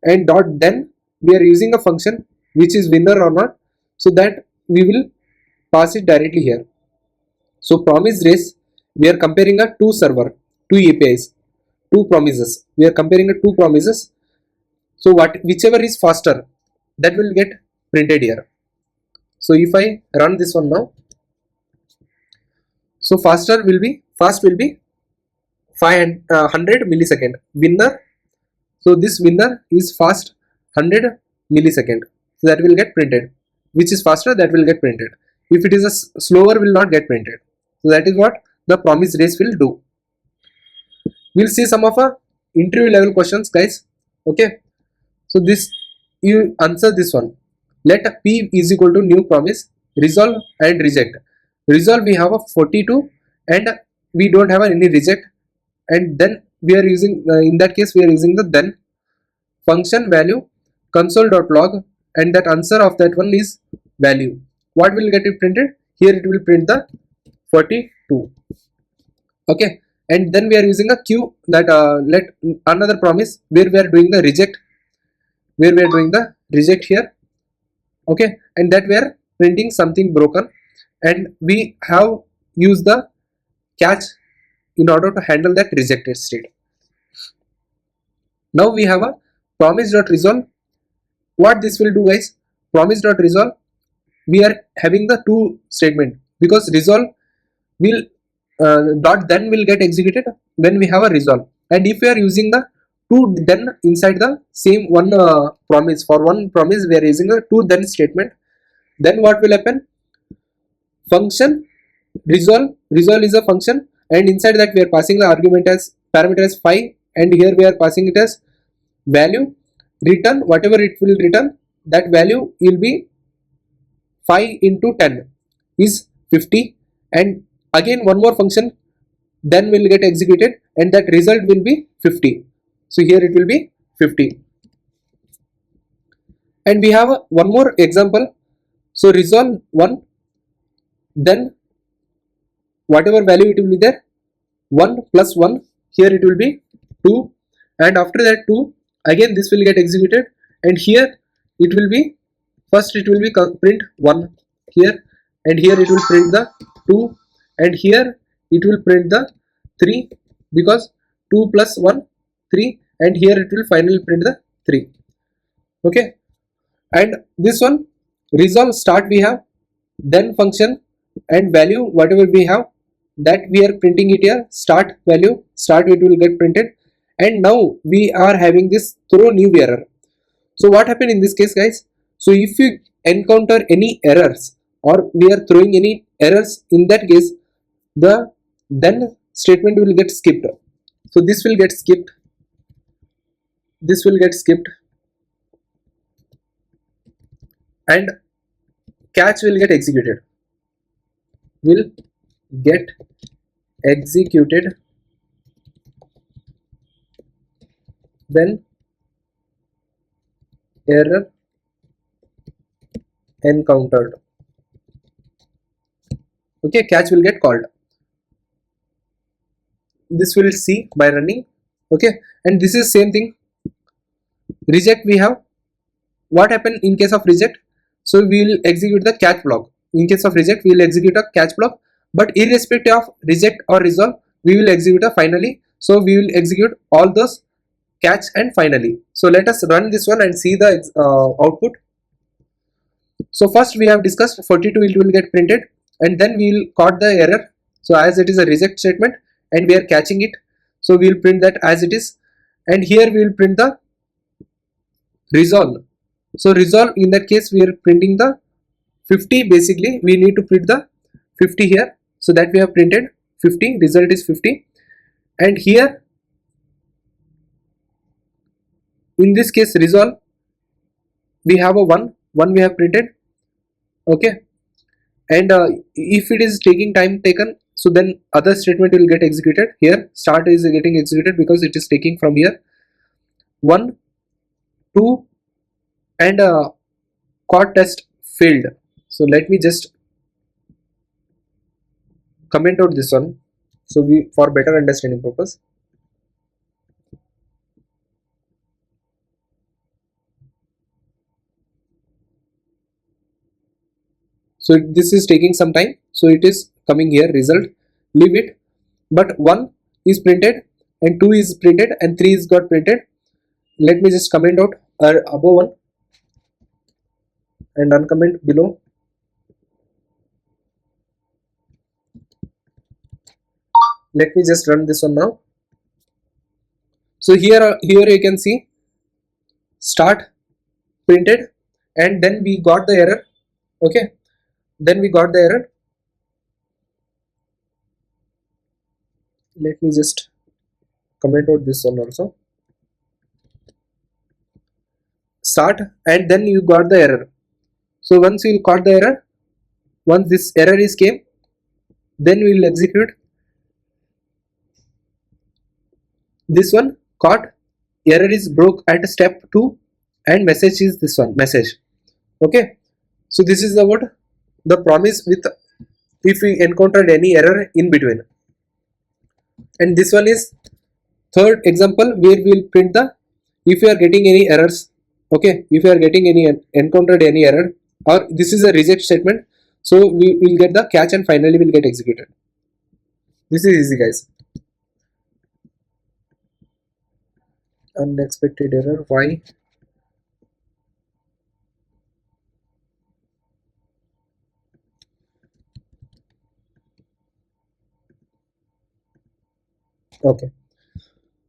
S1: and dot then we are using a function which is winner or not, so that we will pass it directly here. So promise race, we are comparing a two server, two APIs, two promises, we are comparing a two promises. So whichever is faster, that will get printed here. So if I run this one now, so fast will be 500 millisecond winner. So this winner is fast 100 millisecond, so that will get printed. Which is faster, that will get printed. If it is a slower, will not get printed. So that is what the promise race will do. We'll see some of our interview level questions, guys. Okay, so this, you answer this one. Let P is equal to new promise, resolve and reject. Resolve we have a 42 and we don't have any reject, and then we are using in that case we are using the then function value console.log, and that answer of that one is value. What will get it printed? Here it will print the 42. Okay, and then we are using a Q, that let another promise where we are doing the reject, here. Okay, and that we are printing something broken, and we have used the catch in order to handle that rejected state. Now we have a promise.resolve. What this will do, guys, promise dot resolve, we are having the two statement, because resolve will dot then will get executed when we have a resolve. And if we are using the two then inside the same one promise, for one promise we are using a two then statement, then what will happen? Function resolve is a function, and inside that we are passing the argument as parameter as 5, and here we are passing it as value. Return whatever it will return, that value will be 5 into 10 is 50, and again one more function then will get executed, and that result will be 50. So here it will be 50. And we have one more example. So resolve 1, then whatever value it will be there, 1 plus 1, here it will be 2, and after that 2, again this will get executed, and here it will be, first it will be print 1 here, and here it will print the 2, and here it will print the 3, because 2 plus 1 3, and here it will finally print the 3. Okay, and this one resolve start we have, then function and value whatever we have, that we are printing it here, start value, start it will get printed, and now we are having this throw new error. So what happened in this case, guys? So if you encounter any errors, or we are throwing any errors, in that case the then statement will get skipped. So this will get skipped, this will get skipped, and catch will get executed, will get executed when error encountered. Okay, catch will get called. This will see by running. Okay, and this is same thing. Reject we have, what happened in case of reject? So we will execute the catch block. In case of reject we will execute a catch block, but irrespective of reject or resolve we will execute a finally. So we will execute all those catch and finally. So let us run this one and see the output. So first we have discussed 42 it will get printed, and then we will caught the error. So as it is a reject statement and we are catching it, so we will print that as it is, and here we will print the resolve. So resolve, in that case we are printing the 50, basically we need to print the 50 here, so that we have printed 50, result is 50. And here in this case resolve we have a 1 we have printed. Okay, and if it is taking time taken, so then other statement will get executed. Here start is getting executed because it is taking from here 1 2, and caught test failed. So let me just comment out this one, so we, for better understanding purpose. So this is taking some time, so it is coming here result, leave it, but 1 is printed and 2 is printed and 3 is got printed. Let me just comment out above 1 and uncomment below. Let me just run this one now. So here you can see start printed, and then we got the error. Okay, then we got the error. Let me just comment out this one also. Start, and then you got the error. So once you got the error, once this error is came, then we will execute this one, caught error is broke at step 2, and message is this one, message. Okay, so this is the what the promise with if we encountered any error in between. And this one is third example where we will print the, if you are getting any errors. Okay, if you are getting any encountered any error, or this is a reject statement, so we will get the catch and finally will get executed. This is easy, guys. Unexpected error, why? Okay,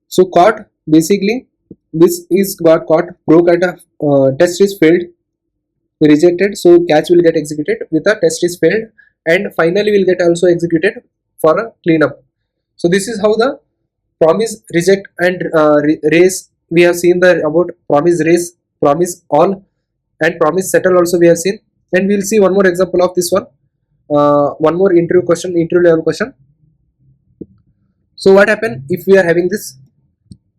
S1: so caught, basically this is got caught, broke at a test is failed, rejected, so catch will get executed with a test is failed, and finally will get also executed for a cleanup. So this is how the promise, reject, and raise, we have seen the about promise raise, promise all, and promise settle also we have seen, and we will see one more example of this one, one more interview question, interview level question. So what happen if we are having this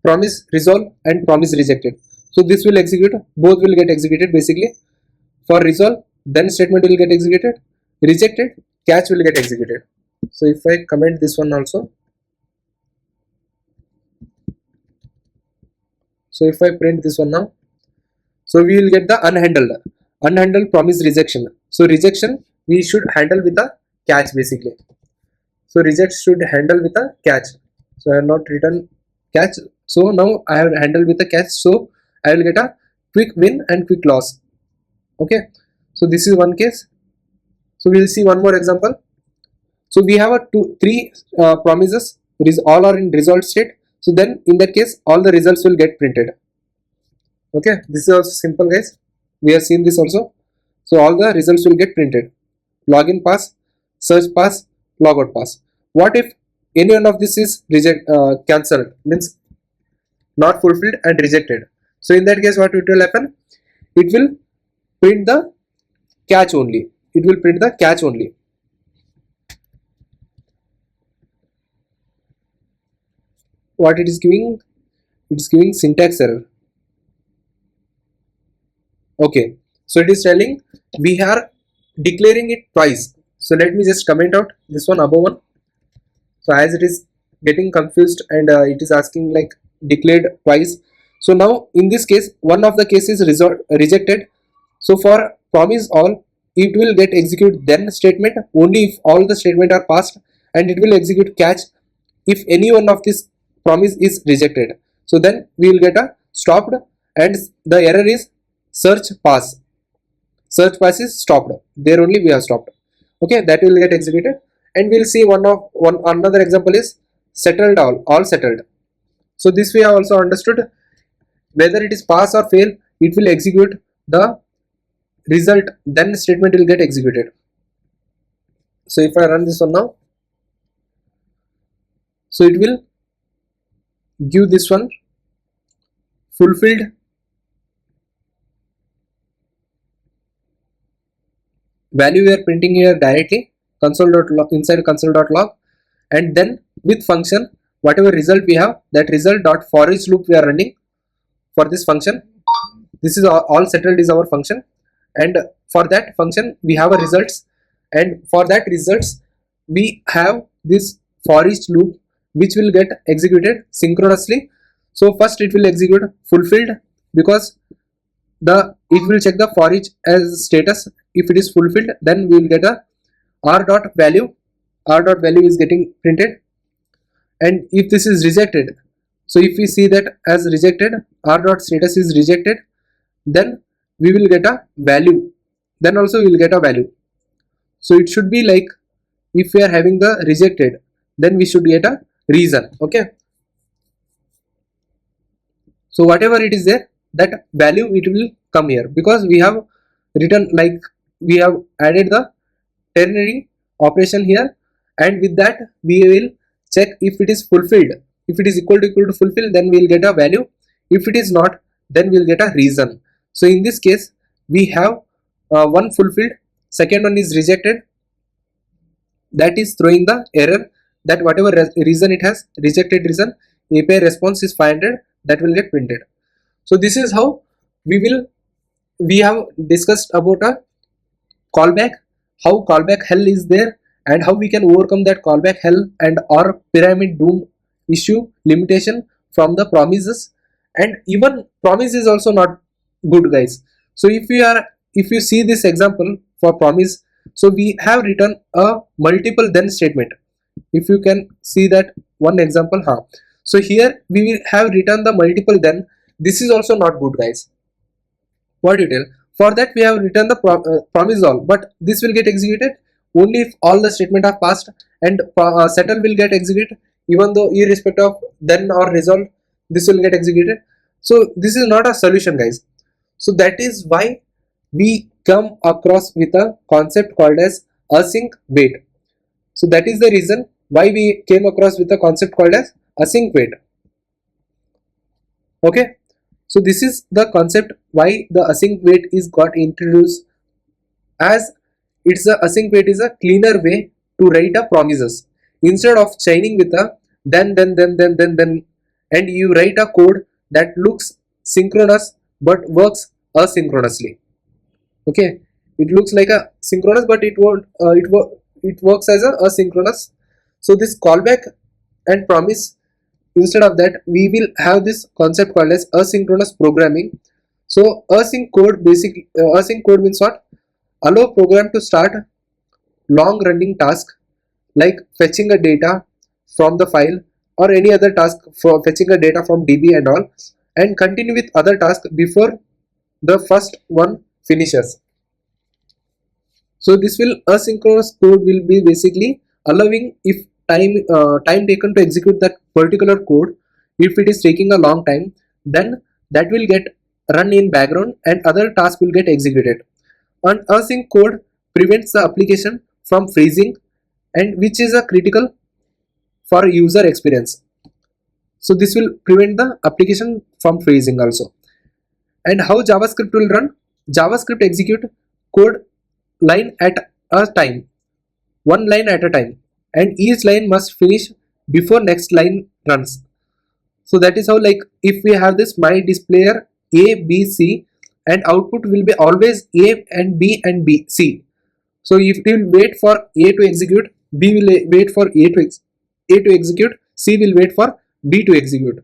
S1: promise resolve and promise rejected? So this will execute, both will get executed basically. For resolve, then statement will get executed, rejected, catch will get executed. So if I comment this one also, so if I print this one now, so we will get the unhandled promise rejection. So rejection we should handle with a catch basically. So reject should handle with a catch. So I have not written catch. So now I have handled with a catch. So I will get a quick win and quick loss. Okay. So this is one case. So we will see one more example. So we have a three promises. All are in resolved state. So then in that case, all the results will get printed. Okay. This is also simple, guys. We have seen this also. So all the results will get printed. Login pass, search pass, logout pass. What if any one of this is cancelled, means not fulfilled and rejected? So in that case, what it will happen? It will print the catch only. It will print the catch only. What it is giving? It is giving syntax error. Okay, so it is telling we are declaring it twice. So let me just comment out this one above one. So as it is getting confused and it is asking like declared twice. So now in this case, one of the cases rejected. So for promise all, it will get execute then statement only if all the statement are passed, and it will execute catch if any one of this promise is rejected. So then we will get a stopped, and the error is search pass. Search pass is stopped. There only we have stopped. Okay, that will get executed, and we'll see one another example is settled all settled. So this we have also understood, whether it is pass or fail, it will execute the result, then statement will get executed. So if I run this one now, so it will give this one fulfilled value. We are printing here directly console.log, inside console.log, and then with function whatever result we have, that result dot for each loop we are running for this function. This is all settled is our function, and for that function we have a results, and for that results we have this for each loop which will get executed synchronously. So first it will execute fulfilled, because it will check the for each as status. If it is fulfilled, then we will get a r dot value. R dot value is getting printed, and if this is rejected, so if we see that as rejected, r dot status is rejected, then we will get a value. Then also we will get a value. So it should be like, if we are having the rejected, then we should get a reason. Okay, so whatever it is there, that value it will come here, because we have written like we have added the ternary operation here, and with that we will check if it is fulfilled. If it is equal to fulfill, then we will get a value. If it is not, then we will get a reason. So in this case we have one fulfilled, second one is rejected, that is throwing the error that whatever reason it has, rejected reason, API response is 500, that will get printed. So this is how we have discussed about a callback, how callback hell is there, and how we can overcome that callback hell and or pyramid doom issue limitation from the promises. And even promise is also not good, guys. So if you see this example for promise, so we have written a multiple then statement. If you can see that one example, so here we will have written the multiple then. This is also not good, guys. What you tell? For that we have written the promise all, but this will get executed only if all the statement are passed, and settle will get executed even though irrespective of then or resolve, this will get executed. So this is not a solution, guys. So that is why we come across with a concept called as async wait. So that is the reason why we came across with a concept called as async wait. Okay, so this is the concept why the async wait is got introduced, as it's a async wait is a cleaner way to write a promises instead of chaining with a then, and you write a code that looks synchronous but works asynchronously. Okay, it looks like a synchronous but it won't it works as a asynchronous. So this callback and promise, instead of that we will have this concept called as asynchronous programming. So async code basically async code means what? Allow program to start long running task like fetching a data from the file or any other task for fetching a data from DB and all, and continue with other tasks before the first one finishes. So this will asynchronous code will be basically allowing, if time taken to execute that particular code, if it is taking a long time, then that will get run in background and other tasks will get executed. And async code prevents the application from freezing, and which is a critical for user experience. So this will prevent the application from freezing also. And how JavaScript will run? JavaScript execute code line at a time, one line at a time, and each line must finish before next line runs. So that is how, like, if we have this my displayer A B C, and output will be always A and B and B C. So if it will wait for A to execute, B will wait for A to execute, C will wait for B to execute.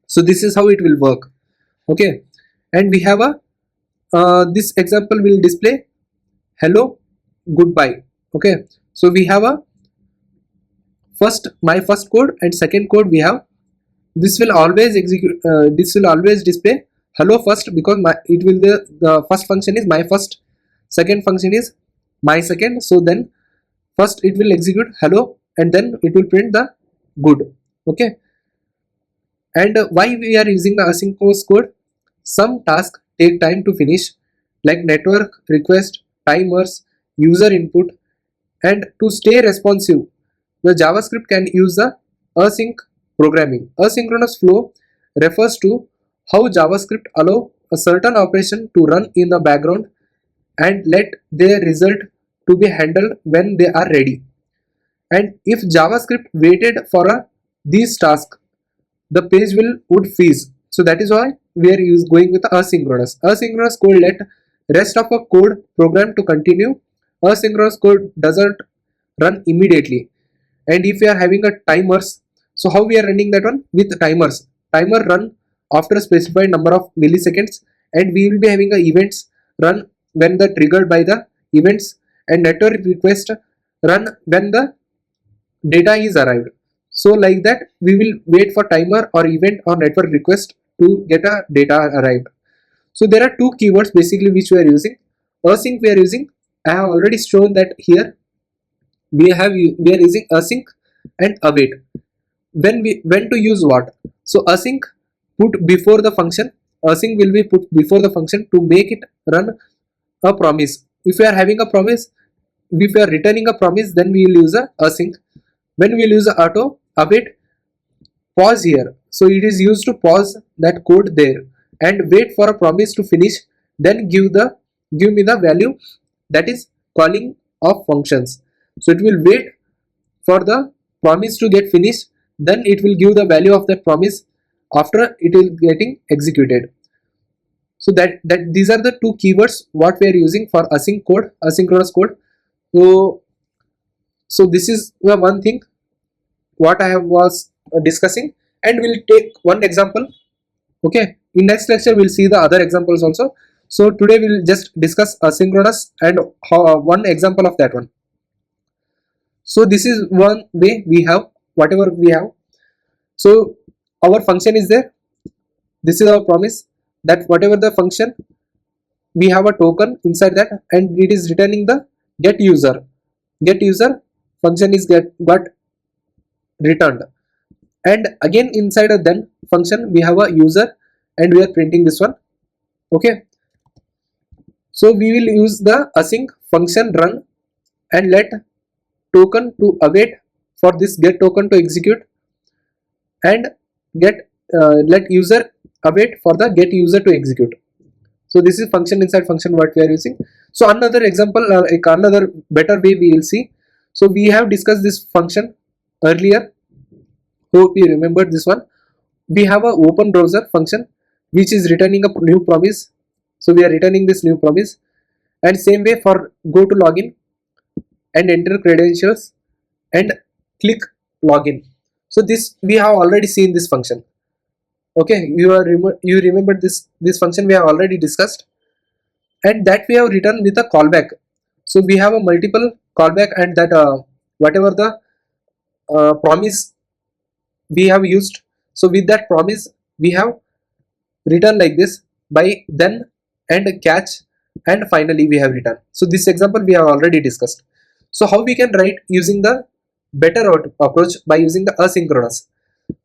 S1: So this is how it will work. Okay, and we have a this example will display hello goodbye. Okay, so we have a my first code and second code we have. This will always execute. This will always display hello first, because it will the first function is my first, second function is my second. So then first it will execute hello and then it will print the good. Okay, and why we are using the asynchronous code? Some tasks take time to finish, like network request, timers, user input, and to stay responsive, the JavaScript can use the async programming. Asynchronous flow refers to how JavaScript allow a certain operation to run in the background and let their result to be handled when they are ready. And if JavaScript waited for these tasks, the page would freeze. So that is why we are going with asynchronous. Asynchronous code let rest of a code program to continue. Asynchronous code doesn't run immediately. And if we are having a timers, so how we are running that one? With timers. Timer run after a specified number of milliseconds, and we will be having a events run when the triggered by the events, and network request run when the data is arrived. So like that we will wait for timer or event or network request to get a data arrived. So there are two keywords basically which we are using. Async we are using, I have already shown that here we are using async and await. When to use what? So async put before the function, async will be put before the function to make it run a promise. If we are having a promise, if we are returning a promise, then we will use a async. When we will use a auto, await, pause here. So it is used to pause that code there and wait for a promise to finish, then give me the value, that is calling of functions. So it will wait for the promise to get finished, then it will give the value of that promise after it is getting executed. So that these are the two keywords what we are using for asynchronous code. So this is the one thing what I was discussing, and we'll take one example. Okay, in next lecture we'll see the other examples also. So today we'll just discuss asynchronous and one example of that one. So this is one way we have whatever we have. So our function is there. This is our promise that whatever the function, we have a token inside that, and it is returning the get user. Get user function is got returned. And again inside a then function we have a user and we are printing this one. Okay, so we will use the async function run and let token to await for this get token to execute, and get let user await for the get user to execute. So this is function inside function what we are using. So another example, another better way we will see. So we have discussed this function earlier, hope you remembered this one. We have a open browser function which is returning a new promise. So we are returning this new promise, and same way for go to login and enter credentials and click login. So this we have already seen this function. Okay, you remember this function we have already discussed, and that we have written with a callback. So we have a multiple callback, and that whatever the promise we have used, so with that promise we have written like this by then and catch, and finally we have written. So this example we have already discussed. So how we can write using the better approach by using the asynchronous.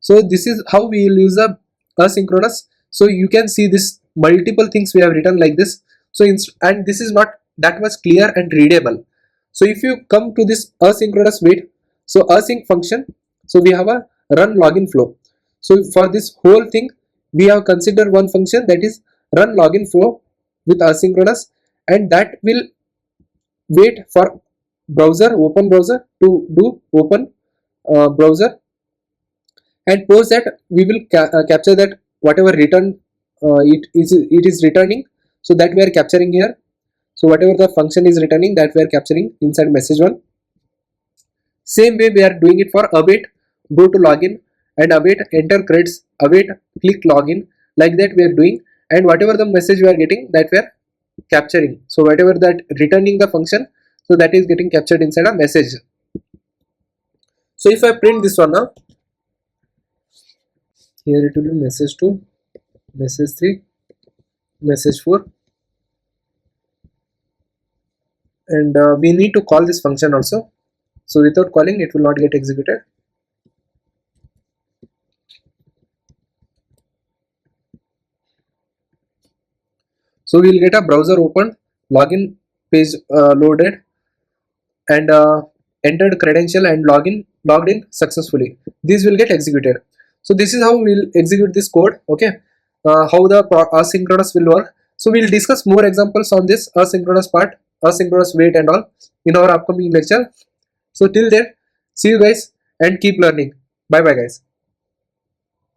S1: So this is how we will use the asynchronous. So you can see this multiple things we have written like this. So and this is not that much clear and readable. So if you come to this asynchronous wait, so async function, so we have a run login flow. So for this whole thing we have considered one function, that is run login flow with asynchronous, and that will wait for open browser to do open browser, and post that we will capture that whatever return it is returning, so that we are capturing here. So whatever the function is returning, that we are capturing inside message one. Same way we are doing it for await go to login and await enter credits, await click login, like that we are doing, and whatever the message we are getting, that we are capturing. So whatever that returning the function, so that is getting captured inside a message. So if I print this one now, here it will be message 2, message 3, message 4, and we need to call this function also. So without calling it will not get executed. So we will get a browser opened, login page loaded, and entered credential and logged in successfully. These will get executed. So this is how we will execute this code. Okay, how the asynchronous will work. So we will discuss more examples on this asynchronous part, asynchronous wait and all, in our upcoming lecture. So till then, see you guys and keep learning. Bye bye guys.